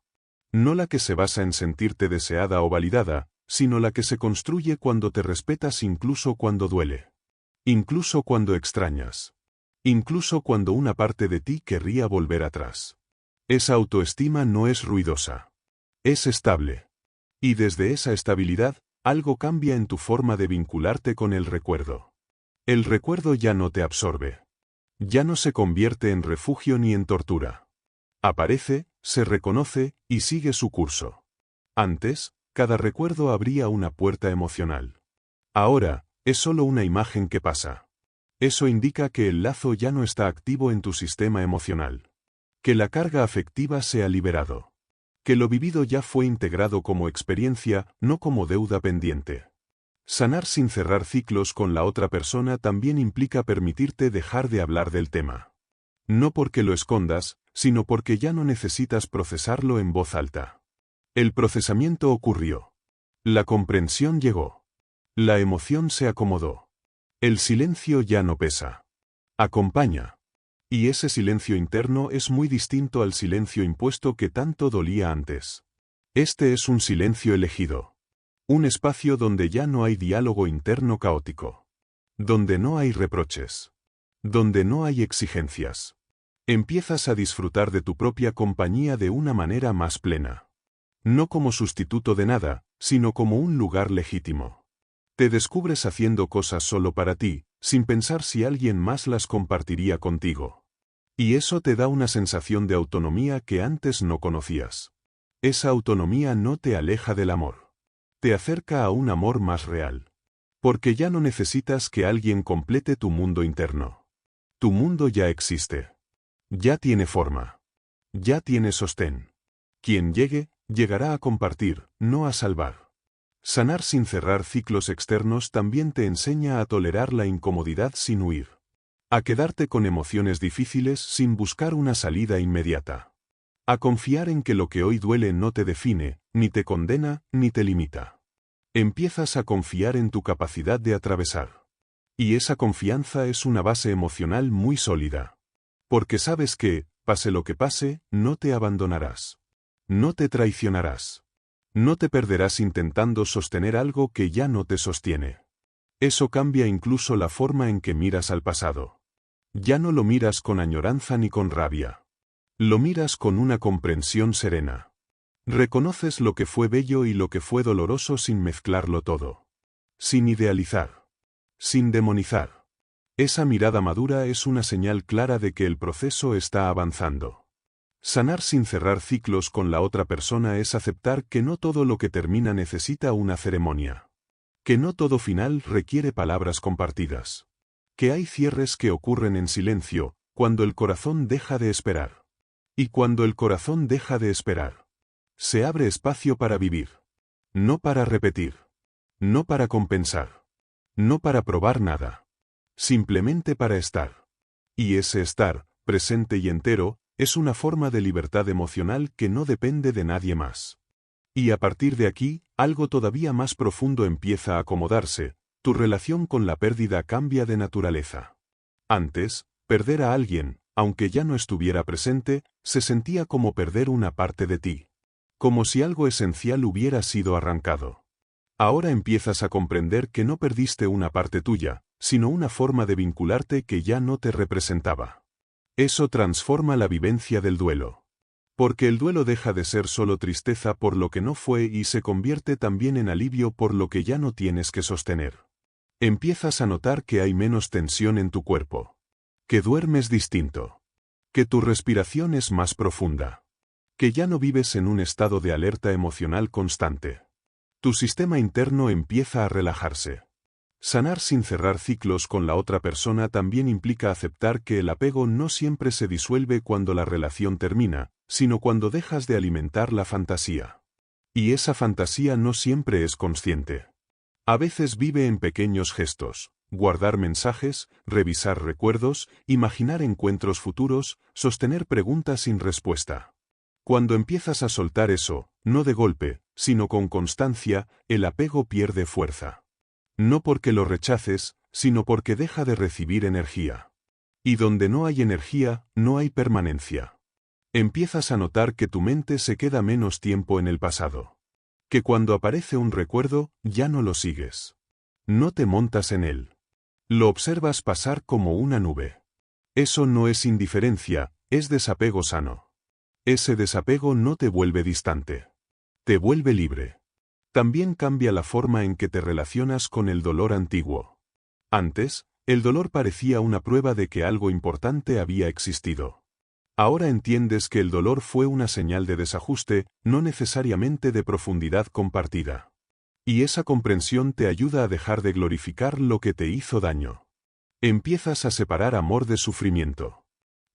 No la que se basa en sentirte deseada o validada, sino la que se construye cuando te respetas incluso cuando duele. Incluso cuando extrañas. Incluso cuando una parte de ti querría volver atrás. Esa autoestima no es ruidosa. Es estable. Y desde esa estabilidad, algo cambia en tu forma de vincularte con el recuerdo. El recuerdo ya no te absorbe. Ya no se convierte en refugio ni en tortura. Aparece, se reconoce, y sigue su curso. Antes, cada recuerdo abría una puerta emocional. Ahora, es solo una imagen que pasa. Eso indica que el lazo ya no está activo en tu sistema emocional. Que la carga afectiva se ha liberado. Que lo vivido ya fue integrado como experiencia, no como deuda pendiente. Sanar sin cerrar ciclos con la otra persona también implica permitirte dejar de hablar del tema. No porque lo escondas, sino porque ya no necesitas procesarlo en voz alta. El procesamiento ocurrió. La comprensión llegó. La emoción se acomodó. El silencio ya no pesa. Acompaña. Y ese silencio interno es muy distinto al silencio impuesto que tanto dolía antes. Este es un silencio elegido. Un espacio donde ya no hay diálogo interno caótico. Donde no hay reproches. Donde no hay exigencias. Empiezas a disfrutar de tu propia compañía de una manera más plena. No como sustituto de nada, sino como un lugar legítimo. Te descubres haciendo cosas solo para ti, sin pensar si alguien más las compartiría contigo. Y eso te da una sensación de autonomía que antes no conocías. Esa autonomía no te aleja del amor. Te acerca a un amor más real. Porque ya no necesitas que alguien complete tu mundo interno. Tu mundo ya existe. Ya tiene forma. Ya tiene sostén. Quien llegue, llegará a compartir, no a salvar. Sanar sin cerrar ciclos externos también te enseña a tolerar la incomodidad sin huir. A quedarte con emociones difíciles sin buscar una salida inmediata. A confiar en que lo que hoy duele no te define, ni te condena, ni te limita. Empiezas a confiar en tu capacidad de atravesar. Y esa confianza es una base emocional muy sólida. Porque sabes que, pase lo que pase, no te abandonarás. No te traicionarás. No te perderás intentando sostener algo que ya no te sostiene. Eso cambia incluso la forma en que miras al pasado. Ya no lo miras con añoranza ni con rabia. Lo miras con una comprensión serena. Reconoces lo que fue bello y lo que fue doloroso sin mezclarlo todo. Sin idealizar. Sin demonizar. Esa mirada madura es una señal clara de que el proceso está avanzando. Sanar sin cerrar ciclos con la otra persona es aceptar que no todo lo que termina necesita una ceremonia. Que no todo final requiere palabras compartidas. Que hay cierres que ocurren en silencio, cuando el corazón deja de esperar. Y cuando el corazón deja de esperar, se abre espacio para vivir. No para repetir. No para compensar. No para probar nada. Simplemente para estar. Y ese estar, presente y entero, es una forma de libertad emocional que no depende de nadie más. Y a partir de aquí, algo todavía más profundo empieza a acomodarse, tu relación con la pérdida cambia de naturaleza. Antes, perder a alguien, aunque ya no estuviera presente, se sentía como perder una parte de ti. Como si algo esencial hubiera sido arrancado. Ahora empiezas a comprender que no perdiste una parte tuya, sino una forma de vincularte que ya no te representaba. Eso transforma la vivencia del duelo. Porque el duelo deja de ser solo tristeza por lo que no fue y se convierte también en alivio por lo que ya no tienes que sostener. Empiezas a notar que hay menos tensión en tu cuerpo. Que duermes distinto. Que tu respiración es más profunda. Que ya no vives en un estado de alerta emocional constante. Tu sistema interno empieza a relajarse. Sanar sin cerrar ciclos con la otra persona también implica aceptar que el apego no siempre se disuelve cuando la relación termina, sino cuando dejas de alimentar la fantasía. Y esa fantasía no siempre es consciente. A veces vive en pequeños gestos, guardar mensajes, revisar recuerdos, imaginar encuentros futuros, sostener preguntas sin respuesta. Cuando empiezas a soltar eso, no de golpe, sino con constancia, el apego pierde fuerza. No porque lo rechaces, sino porque deja de recibir energía. Y donde no hay energía, no hay permanencia. Empiezas a notar que tu mente se queda menos tiempo en el pasado. Que cuando aparece un recuerdo, ya no lo sigues. No te montas en él. Lo observas pasar como una nube. Eso no es indiferencia, es desapego sano. Ese desapego no te vuelve distante. Te vuelve libre. También cambia la forma en que te relacionas con el dolor antiguo. Antes, el dolor parecía una prueba de que algo importante había existido. Ahora entiendes que el dolor fue una señal de desajuste, no necesariamente de profundidad compartida. Y esa comprensión te ayuda a dejar de glorificar lo que te hizo daño. Empiezas a separar amor de sufrimiento.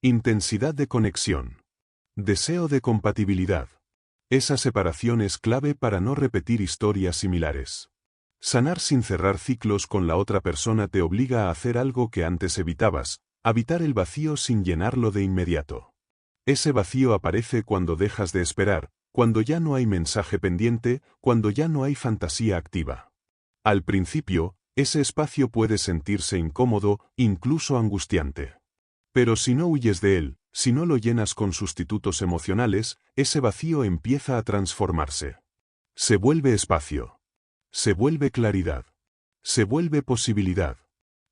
Intensidad de conexión. Deseo de compatibilidad. Esa separación es clave para no repetir historias similares. Sanar sin cerrar ciclos con la otra persona te obliga a hacer algo que antes evitabas, habitar el vacío sin llenarlo de inmediato. Ese vacío aparece cuando dejas de esperar, cuando ya no hay mensaje pendiente, cuando ya no hay fantasía activa. Al principio, ese espacio puede sentirse incómodo, incluso angustiante. Pero si no huyes de él, si no lo llenas con sustitutos emocionales, ese vacío empieza a transformarse. Se vuelve espacio. Se vuelve claridad. Se vuelve posibilidad.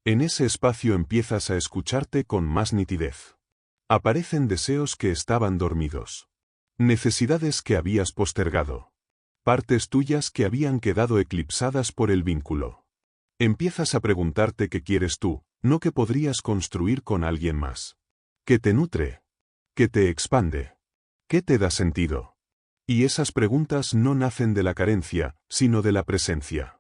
En ese espacio empiezas a escucharte con más nitidez. Aparecen deseos que estaban dormidos. Necesidades que habías postergado. Partes tuyas que habían quedado eclipsadas por el vínculo. Empiezas a preguntarte qué quieres tú, no qué podrías construir con alguien más. ¿Qué te nutre? ¿Qué te expande? ¿Qué te da sentido? Y esas preguntas no nacen de la carencia, sino de la presencia.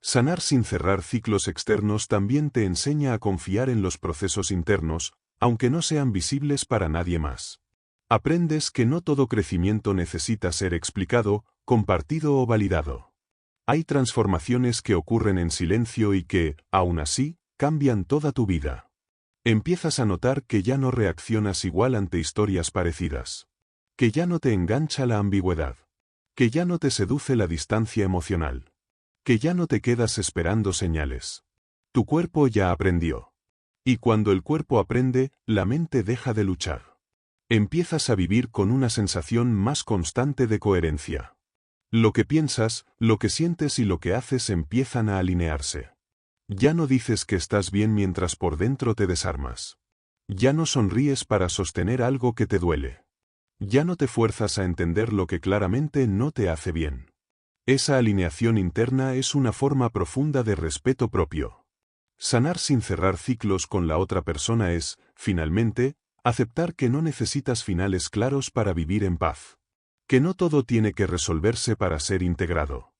Sanar sin cerrar ciclos externos también te enseña a confiar en los procesos internos, aunque no sean visibles para nadie más. Aprendes que no todo crecimiento necesita ser explicado, compartido o validado. Hay transformaciones que ocurren en silencio y que, aún así, cambian toda tu vida. Empiezas a notar que ya no reaccionas igual ante historias parecidas. Que ya no te engancha la ambigüedad. Que ya no te seduce la distancia emocional. Que ya no te quedas esperando señales. Tu cuerpo ya aprendió. Y cuando el cuerpo aprende, la mente deja de luchar. Empiezas a vivir con una sensación más constante de coherencia. Lo que piensas, lo que sientes y lo que haces empiezan a alinearse. Ya no dices que estás bien mientras por dentro te desarmas. Ya no sonríes para sostener algo que te duele. Ya no te fuerzas a entender lo que claramente no te hace bien. Esa alineación interna es una forma profunda de respeto propio. Sanar sin cerrar ciclos con la otra persona es, finalmente, aceptar que no necesitas finales claros para vivir en paz. Que no todo tiene que resolverse para ser integrado.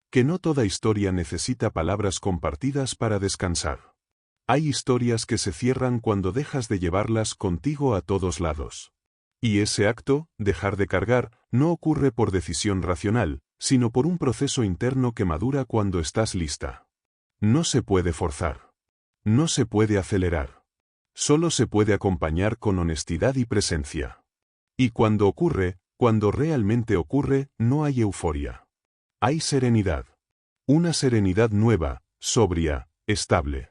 Que no toda historia necesita palabras compartidas para descansar. Hay historias que se cierran cuando dejas de llevarlas contigo a todos lados. Y ese acto, dejar de cargar, no ocurre por decisión racional, sino por un proceso interno que madura cuando estás lista. No se puede forzar. No se puede acelerar. Solo se puede acompañar con honestidad y presencia. Y cuando ocurre, cuando realmente ocurre, no hay euforia. Hay serenidad. Una serenidad nueva, sobria, estable.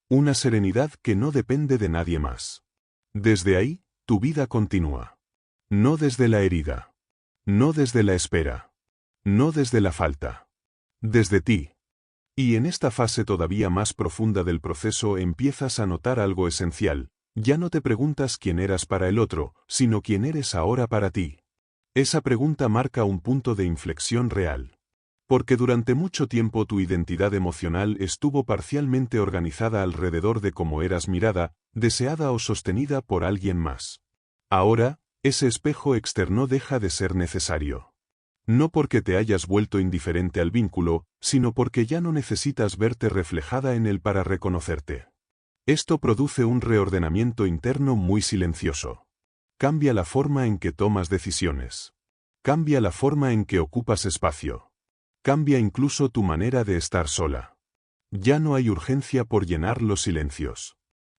Una serenidad que no depende de nadie más. Desde ahí, tu vida continúa. No desde la herida. No desde la espera. No desde la falta. Desde ti. Y en esta fase todavía más profunda del proceso empiezas a notar algo esencial. Ya no te preguntas quién eras para el otro, sino quién eres ahora para ti. Esa pregunta marca un punto de inflexión real. Porque durante mucho tiempo tu identidad emocional estuvo parcialmente organizada alrededor de cómo eras mirada, deseada o sostenida por alguien más. Ahora, ese espejo externo deja de ser necesario. No porque te hayas vuelto indiferente al vínculo, sino porque ya no necesitas verte reflejada en él para reconocerte. Esto produce un reordenamiento interno muy silencioso. Cambia la forma en que tomas decisiones. Cambia la forma en que ocupas espacio. Cambia incluso tu manera de estar sola. Ya no hay urgencia por llenar los silencios.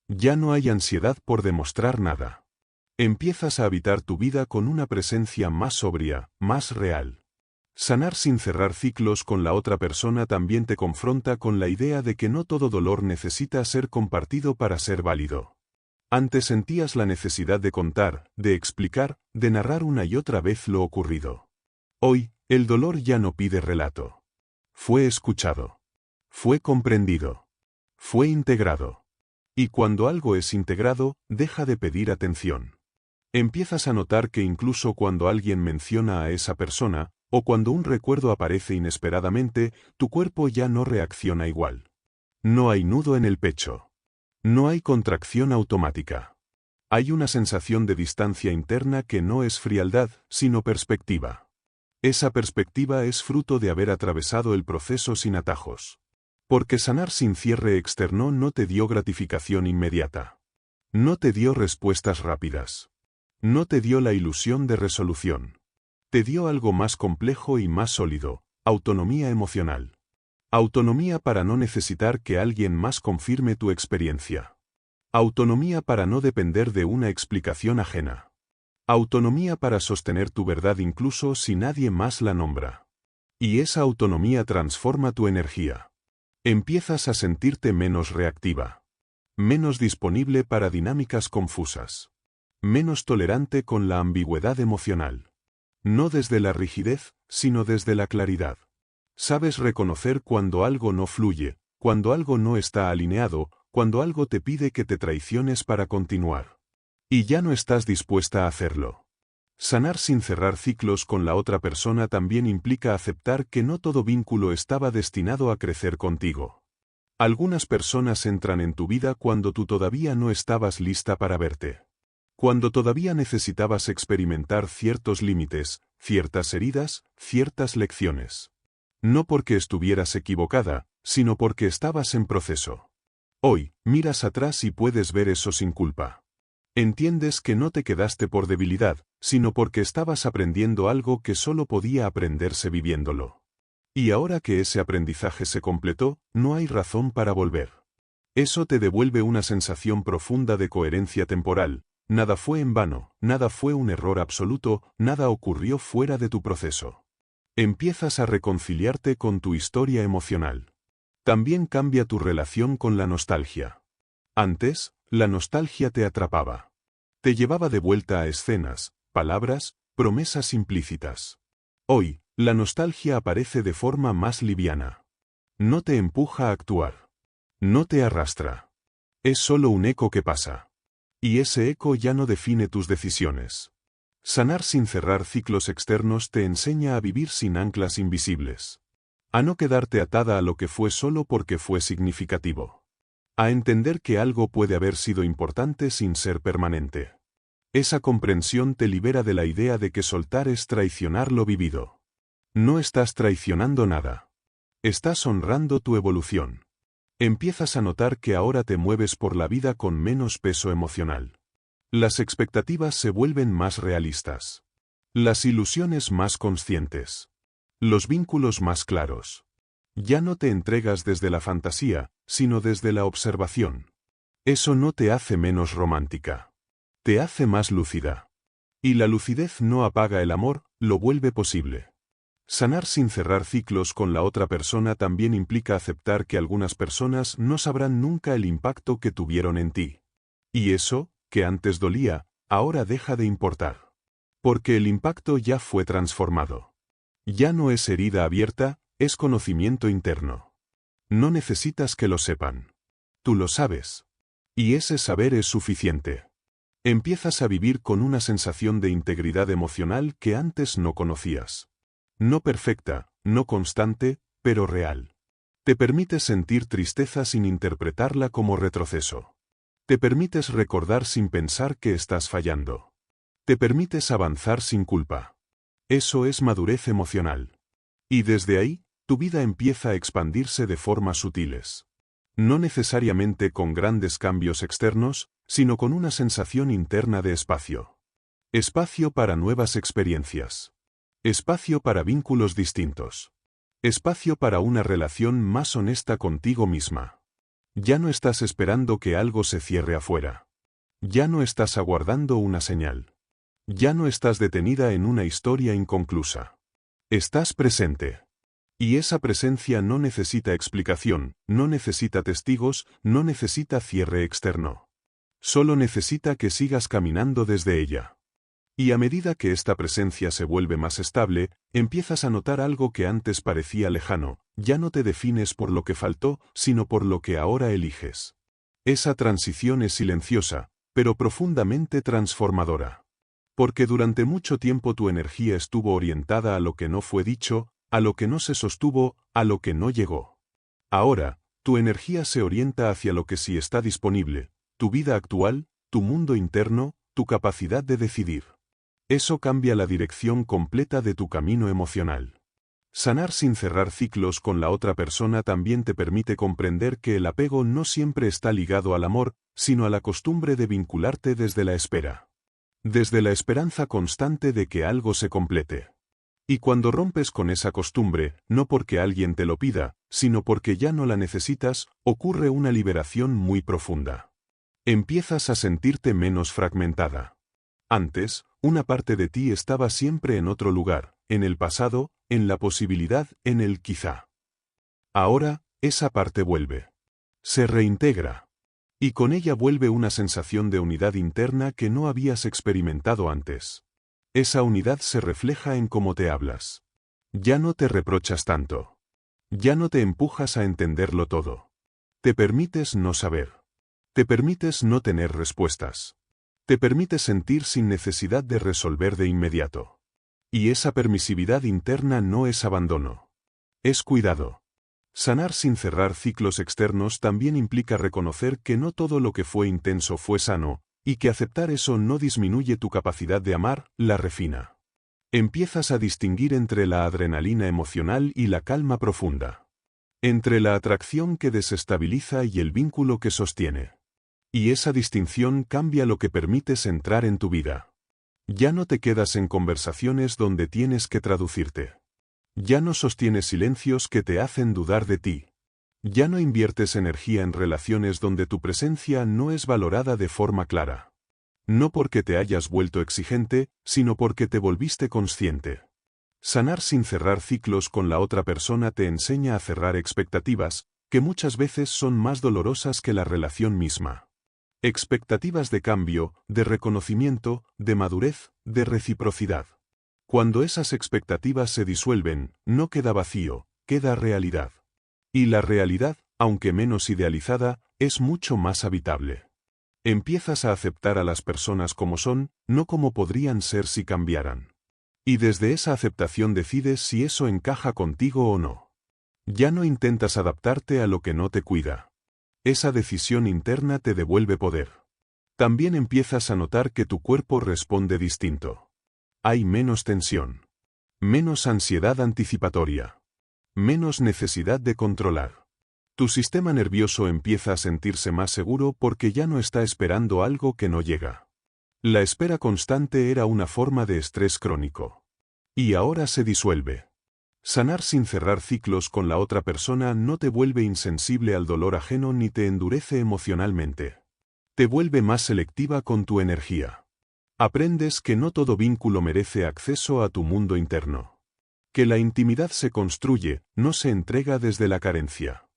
Ya no hay ansiedad por demostrar nada. Empiezas a habitar tu vida con una presencia más sobria, más real. Sanar sin cerrar ciclos con la otra persona también te confronta con la idea de que no todo dolor necesita ser compartido para ser válido. Antes sentías la necesidad de contar, de explicar, de narrar una y otra vez lo ocurrido. Hoy, el dolor ya no pide relato. Fue escuchado. Fue comprendido. Fue integrado. Y cuando algo es integrado, deja de pedir atención. Empiezas a notar que incluso cuando alguien menciona a esa persona, o cuando un recuerdo aparece inesperadamente, tu cuerpo ya no reacciona igual. No hay nudo en el pecho. No hay contracción automática. Hay una sensación de distancia interna que no es frialdad, sino perspectiva. Esa perspectiva es fruto de haber atravesado el proceso sin atajos. Porque sanar sin cierre externo no te dio gratificación inmediata. No te dio respuestas rápidas. No te dio la ilusión de resolución. Te dio algo más complejo y más sólido, autonomía emocional. Autonomía para no necesitar que alguien más confirme tu experiencia. Autonomía para no depender de una explicación ajena. Autonomía para sostener tu verdad incluso si nadie más la nombra. Y esa autonomía transforma tu energía. Empiezas a sentirte menos reactiva. Menos disponible para dinámicas confusas. Menos tolerante con la ambigüedad emocional. No desde la rigidez, sino desde la claridad. Sabes reconocer cuando algo no fluye, cuando algo no está alineado, cuando algo te pide que te traiciones para continuar. Y ya no estás dispuesta a hacerlo. Sanar sin cerrar ciclos con la otra persona también implica aceptar que no todo vínculo estaba destinado a crecer contigo. Algunas personas entran en tu vida cuando tú todavía no estabas lista para verte. Cuando todavía necesitabas experimentar ciertos límites, ciertas heridas, ciertas lecciones. No porque estuvieras equivocada, sino porque estabas en proceso. Hoy, miras atrás y puedes ver eso sin culpa. Entiendes que no te quedaste por debilidad, sino porque estabas aprendiendo algo que solo podía aprenderse viviéndolo. Y ahora que ese aprendizaje se completó, no hay razón para volver. Eso te devuelve una sensación profunda de coherencia temporal. Nada fue en vano, nada fue un error absoluto, nada ocurrió fuera de tu proceso. Empiezas a reconciliarte con tu historia emocional. También cambia tu relación con la nostalgia. Antes, la nostalgia te atrapaba. Te llevaba de vuelta a escenas, palabras, promesas implícitas. Hoy, la nostalgia aparece de forma más liviana. No te empuja a actuar. No te arrastra. Es solo un eco que pasa. Y ese eco ya no define tus decisiones. Sanar sin cerrar ciclos externos te enseña a vivir sin anclas invisibles. A no quedarte atada a lo que fue solo porque fue significativo. A entender que algo puede haber sido importante sin ser permanente. Esa comprensión te libera de la idea de que soltar es traicionar lo vivido. No estás traicionando nada. Estás honrando tu evolución. Empiezas a notar que ahora te mueves por la vida con menos peso emocional. Las expectativas se vuelven más realistas. Las ilusiones más conscientes. Los vínculos más claros. Ya no te entregas desde la fantasía, sino desde la observación. Eso no te hace menos romántica. Te hace más lúcida. Y la lucidez no apaga el amor, lo vuelve posible. Sanar sin cerrar ciclos con la otra persona también implica aceptar que algunas personas no sabrán nunca el impacto que tuvieron en ti. Y eso, que antes dolía, ahora deja de importar. Porque el impacto ya fue transformado. Ya no es herida abierta, es conocimiento interno. No necesitas que lo sepan. Tú lo sabes. Y ese saber es suficiente. Empiezas a vivir con una sensación de integridad emocional que antes no conocías. No perfecta, no constante, pero real. Te permites sentir tristeza sin interpretarla como retroceso. Te permites recordar sin pensar que estás fallando. Te permites avanzar sin culpa. Eso es madurez emocional. Y desde ahí, tu vida empieza a expandirse de formas sutiles. No necesariamente con grandes cambios externos, sino con una sensación interna de espacio. Espacio para nuevas experiencias. Espacio para vínculos distintos. Espacio para una relación más honesta contigo misma. Ya no estás esperando que algo se cierre afuera. Ya no estás aguardando una señal. Ya no estás detenida en una historia inconclusa. Estás presente. Y esa presencia no necesita explicación, no necesita testigos, no necesita cierre externo. Solo necesita que sigas caminando desde ella. Y a medida que esta presencia se vuelve más estable, empiezas a notar algo que antes parecía lejano, ya no te defines por lo que faltó, sino por lo que ahora eliges. Esa transición es silenciosa, pero profundamente transformadora. Porque durante mucho tiempo tu energía estuvo orientada a lo que no fue dicho, a lo que no se sostuvo, a lo que no llegó. Ahora, tu energía se orienta hacia lo que sí está disponible, tu vida actual, tu mundo interno, tu capacidad de decidir. Eso cambia la dirección completa de tu camino emocional. Sanar sin cerrar ciclos con la otra persona también te permite comprender que el apego no siempre está ligado al amor, sino a la costumbre de vincularte desde la espera. Desde la esperanza constante de que algo se complete. Y cuando rompes con esa costumbre, no porque alguien te lo pida, sino porque ya no la necesitas, ocurre una liberación muy profunda. Empiezas a sentirte menos fragmentada. Antes, una parte de ti estaba siempre en otro lugar, en el pasado, en la posibilidad, en el quizá. Ahora, esa parte vuelve. Se reintegra. Y con ella vuelve una sensación de unidad interna que no habías experimentado antes. Esa unidad se refleja en cómo te hablas. Ya no te reprochas tanto. Ya no te empujas a entenderlo todo. Te permites no saber. Te permites no tener respuestas. Te permites sentir sin necesidad de resolver de inmediato. Y esa permisividad interna no es abandono. Es cuidado. Sanar sin cerrar ciclos externos también implica reconocer que no todo lo que fue intenso fue sano, y que aceptar eso no disminuye tu capacidad de amar, la refina. Empiezas a distinguir entre la adrenalina emocional y la calma profunda. Entre la atracción que desestabiliza y el vínculo que sostiene. Y esa distinción cambia lo que permites entrar en tu vida. Ya no te quedas en conversaciones donde tienes que traducirte. Ya no sostienes silencios que te hacen dudar de ti. Ya no inviertes energía en relaciones donde tu presencia no es valorada de forma clara. No porque te hayas vuelto exigente, sino porque te volviste consciente. Sanar sin cerrar ciclos con la otra persona te enseña a cerrar expectativas, que muchas veces son más dolorosas que la relación misma. Expectativas de cambio, de reconocimiento, de madurez, de reciprocidad. Cuando esas expectativas se disuelven, no queda vacío, queda realidad. Y la realidad, aunque menos idealizada, es mucho más habitable. Empiezas a aceptar a las personas como son, no como podrían ser si cambiaran. Y desde esa aceptación decides si eso encaja contigo o no. Ya no intentas adaptarte a lo que no te cuida. Esa decisión interna te devuelve poder. También empiezas a notar que tu cuerpo responde distinto. Hay menos tensión. Menos ansiedad anticipatoria. Menos necesidad de controlar. Tu sistema nervioso empieza a sentirse más seguro porque ya no está esperando algo que no llega. La espera constante era una forma de estrés crónico. Y ahora se disuelve. Sanar sin cerrar ciclos con la otra persona no te vuelve insensible al dolor ajeno ni te endurece emocionalmente. Te vuelve más selectiva con tu energía. Aprendes que no todo vínculo merece acceso a tu mundo interno. Que la intimidad se construye, no se entrega desde la carencia.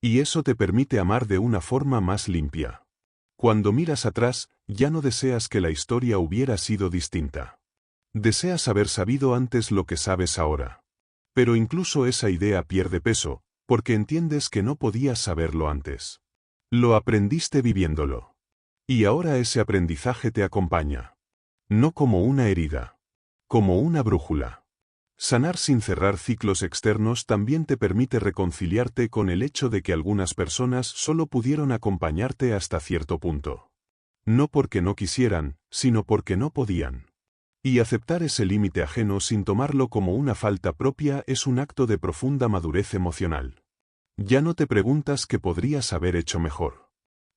Y eso te permite amar de una forma más limpia. Cuando miras atrás, ya no deseas que la historia hubiera sido distinta. Deseas haber sabido antes lo que sabes ahora. Pero incluso esa idea pierde peso, porque entiendes que no podías saberlo antes. Lo aprendiste viviéndolo. Y ahora ese aprendizaje te acompaña. No como una herida. Como una brújula. Sanar sin cerrar ciclos externos también te permite reconciliarte con el hecho de que algunas personas solo pudieron acompañarte hasta cierto punto. No porque no quisieran, sino porque no podían. Y aceptar ese límite ajeno sin tomarlo como una falta propia es un acto de profunda madurez emocional. Ya no te preguntas qué podrías haber hecho mejor.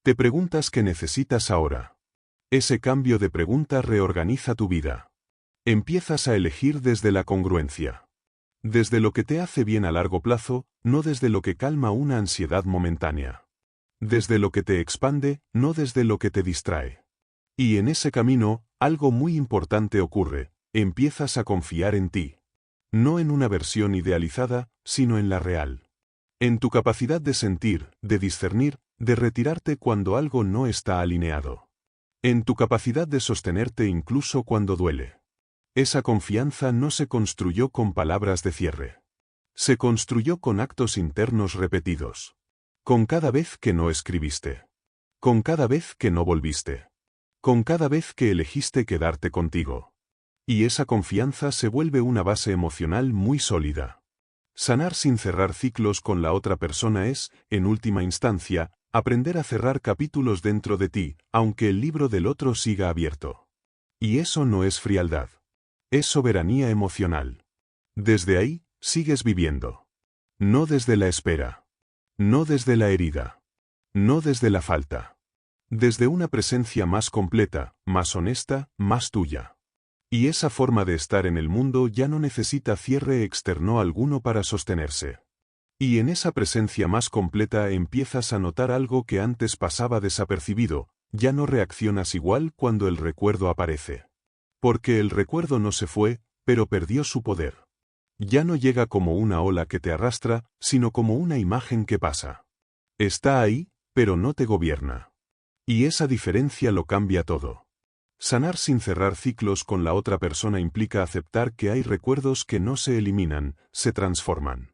Te preguntas qué necesitas ahora. Ese cambio de pregunta reorganiza tu vida. Empiezas a elegir desde la congruencia. Desde lo que te hace bien a largo plazo, no desde lo que calma una ansiedad momentánea. Desde lo que te expande, no desde lo que te distrae. Y en ese camino, algo muy importante ocurre, empiezas a confiar en ti. No en una versión idealizada, sino en la real. En tu capacidad de sentir, de discernir, de retirarte cuando algo no está alineado. En tu capacidad de sostenerte incluso cuando duele. Esa confianza no se construyó con palabras de cierre. Se construyó con actos internos repetidos. Con cada vez que no escribiste. Con cada vez que no volviste. Con cada vez que elegiste quedarte contigo. Y esa confianza se vuelve una base emocional muy sólida. Sanar sin cerrar ciclos con la otra persona es, en última instancia, aprender a cerrar capítulos dentro de ti, aunque el libro del otro siga abierto. Y eso no es frialdad. Es soberanía emocional. Desde ahí, sigues viviendo. No desde la espera. No desde la herida. No desde la falta. Desde una presencia más completa, más honesta, más tuya. Y esa forma de estar en el mundo ya no necesita cierre externo alguno para sostenerse. Y en esa presencia más completa empiezas a notar algo que antes pasaba desapercibido, ya no reaccionas igual cuando el recuerdo aparece. Porque el recuerdo no se fue, pero perdió su poder. Ya no llega como una ola que te arrastra, sino como una imagen que pasa. Está ahí, pero no te gobierna. Y esa diferencia lo cambia todo. Sanar sin cerrar ciclos con la otra persona implica aceptar que hay recuerdos que no se eliminan, se transforman.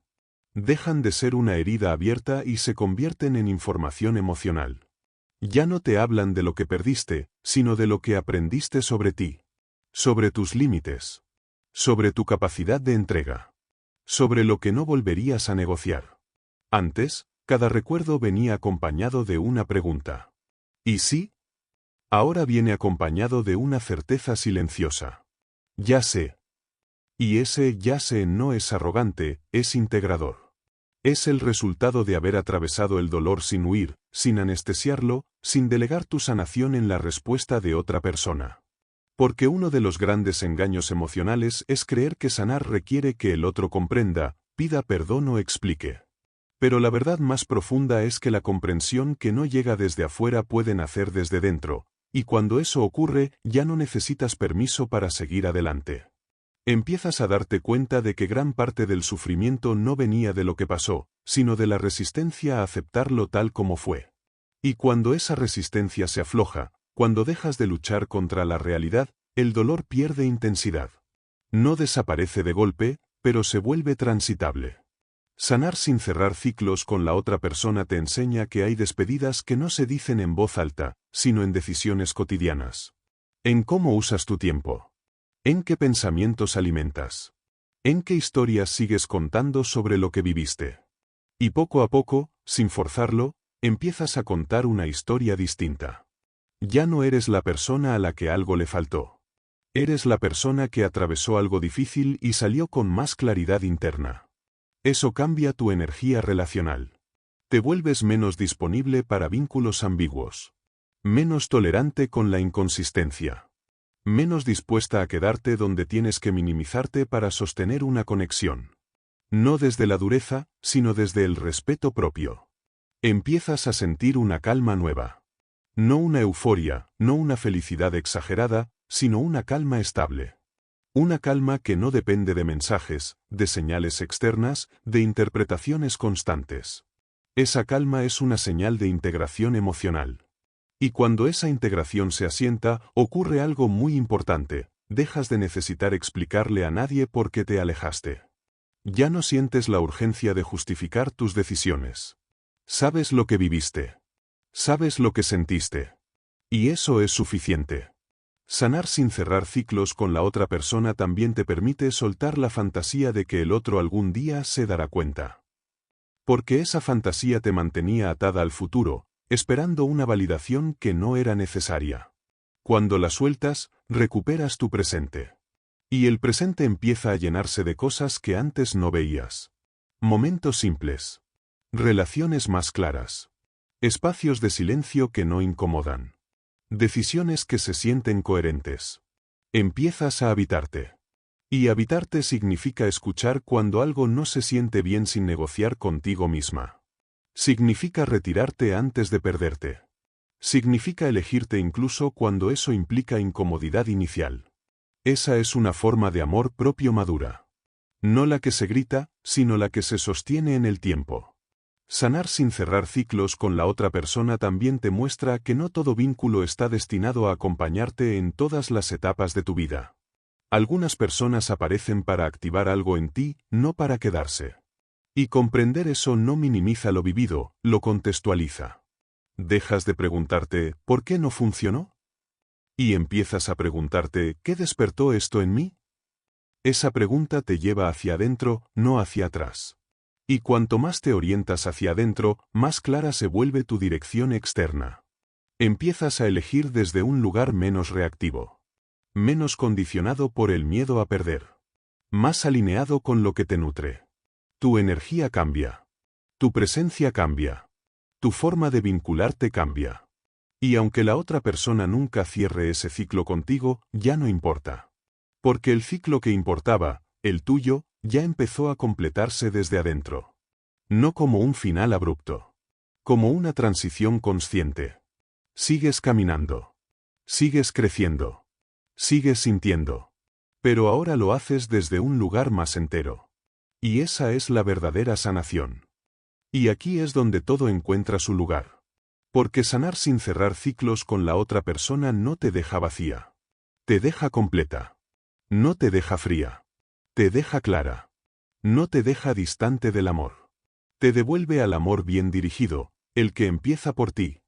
Dejan de ser una herida abierta y se convierten en información emocional. Ya no te hablan de lo que perdiste, sino de lo que aprendiste sobre ti. Sobre tus límites. Sobre tu capacidad de entrega. Sobre lo que no volverías a negociar. Antes, cada recuerdo venía acompañado de una pregunta. ¿Y sí? Ahora viene acompañado de una certeza silenciosa. Ya sé. Y ese ya sé no es arrogante, es integrador. Es el resultado de haber atravesado el dolor sin huir, sin anestesiarlo, sin delegar tu sanación en la respuesta de otra persona. Porque uno de los grandes engaños emocionales es creer que sanar requiere que el otro comprenda, pida perdón o explique. Pero la verdad más profunda es que la comprensión que no llega desde afuera puede nacer desde dentro, y cuando eso ocurre, ya no necesitas permiso para seguir adelante. Empiezas a darte cuenta de que gran parte del sufrimiento no venía de lo que pasó, sino de la resistencia a aceptarlo tal como fue. Y cuando esa resistencia se afloja, cuando dejas de luchar contra la realidad, el dolor pierde intensidad. No desaparece de golpe, pero se vuelve transitable. Sanar sin cerrar ciclos con la otra persona te enseña que hay despedidas que no se dicen en voz alta, sino en decisiones cotidianas. En cómo usas tu tiempo. En qué pensamientos alimentas. En qué historias sigues contando sobre lo que viviste. Y poco a poco, sin forzarlo, empiezas a contar una historia distinta. Ya no eres la persona a la que algo le faltó. Eres la persona que atravesó algo difícil y salió con más claridad interna. Eso cambia tu energía relacional. Te vuelves menos disponible para vínculos ambiguos. Menos tolerante con la inconsistencia. Menos dispuesta a quedarte donde tienes que minimizarte para sostener una conexión. No desde la dureza, sino desde el respeto propio. Empiezas a sentir una calma nueva. No una euforia, no una felicidad exagerada, sino una calma estable. Una calma que no depende de mensajes, de señales externas, de interpretaciones constantes. Esa calma es una señal de integración emocional. Y cuando esa integración se asienta, ocurre algo muy importante: dejas de necesitar explicarle a nadie por qué te alejaste. Ya no sientes la urgencia de justificar tus decisiones. Sabes lo que viviste. Sabes lo que sentiste. Y eso es suficiente. Sanar sin cerrar ciclos con la otra persona también te permite soltar la fantasía de que el otro algún día se dará cuenta. Porque esa fantasía te mantenía atada al futuro, esperando una validación que no era necesaria. Cuando la sueltas, recuperas tu presente. Y el presente empieza a llenarse de cosas que antes no veías. Momentos simples. Relaciones más claras. Espacios de silencio que no incomodan. Decisiones que se sienten coherentes. Empiezas a habitarte. Y habitarte significa escuchar cuando algo no se siente bien sin negociar contigo misma. Significa retirarte antes de perderte. Significa elegirte incluso cuando eso implica incomodidad inicial. Esa es una forma de amor propio madura. No la que se grita, sino la que se sostiene en el tiempo. Sanar sin cerrar ciclos con la otra persona también te muestra que no todo vínculo está destinado a acompañarte en todas las etapas de tu vida. Algunas personas aparecen para activar algo en ti, no para quedarse. Y comprender eso no minimiza lo vivido, lo contextualiza. Dejas de preguntarte, ¿por qué no funcionó? Y empiezas a preguntarte, ¿qué despertó esto en mí? Esa pregunta te lleva hacia adentro, no hacia atrás. Y cuanto más te orientas hacia adentro, más clara se vuelve tu dirección externa. Empiezas a elegir desde un lugar menos reactivo. Menos condicionado por el miedo a perder. Más alineado con lo que te nutre. Tu energía cambia. Tu presencia cambia. Tu forma de vincularte cambia. Y aunque la otra persona nunca cierre ese ciclo contigo, ya no importa. Porque el ciclo que importaba, el tuyo, ya empezó a completarse desde adentro. No como un final abrupto. Como una transición consciente. Sigues caminando. Sigues creciendo. Sigues sintiendo. Pero ahora lo haces desde un lugar más entero. Y esa es la verdadera sanación. Y aquí es donde todo encuentra su lugar. Porque sanar sin cerrar ciclos con la otra persona no te deja vacía. Te deja completa. No te deja fría. Te deja clara. No te deja distante del amor. Te devuelve al amor bien dirigido, el que empieza por ti.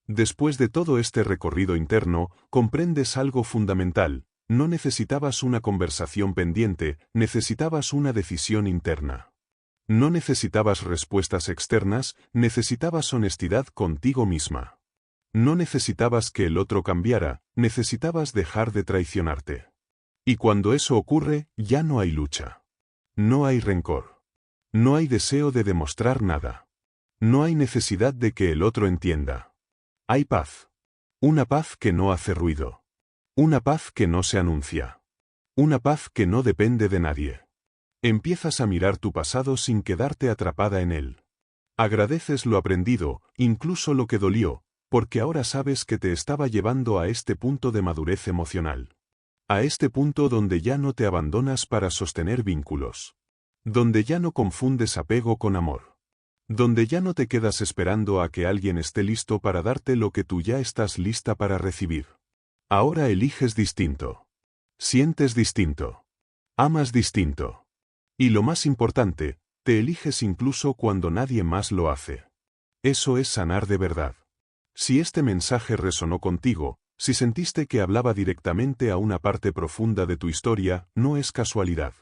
Después de todo este recorrido interno, comprendes algo fundamental: no necesitabas una conversación pendiente, necesitabas una decisión interna. No necesitabas respuestas externas, necesitabas honestidad contigo misma. No necesitabas que el otro cambiara, necesitabas dejar de traicionarte. Y cuando eso ocurre, ya no hay lucha. No hay rencor. No hay deseo de demostrar nada. No hay necesidad de que el otro entienda. Hay paz. Una paz que no hace ruido. Una paz que no se anuncia. Una paz que no depende de nadie. Empiezas a mirar tu pasado sin quedarte atrapada en él. Agradeces lo aprendido, incluso lo que dolió, porque ahora sabes que te estaba llevando a este punto de madurez emocional. A este punto donde ya no te abandonas para sostener vínculos. Donde ya no confundes apego con amor. Donde ya no te quedas esperando a que alguien esté listo para darte lo que tú ya estás lista para recibir. Ahora eliges distinto. Sientes distinto. Amas distinto. Y lo más importante, te eliges incluso cuando nadie más lo hace. Eso es sanar de verdad. Si este mensaje resonó contigo, si sentiste que hablaba directamente a una parte profunda de tu historia, no es casualidad.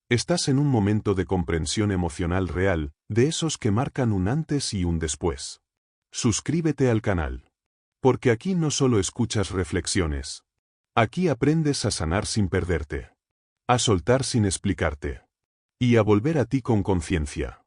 Estás en un momento de comprensión emocional real, de esos que marcan un antes y un después. Suscríbete al canal. Porque aquí no solo escuchas reflexiones. Aquí aprendes a sanar sin perderte. A soltar sin explicarte. Y a volver a ti con conciencia.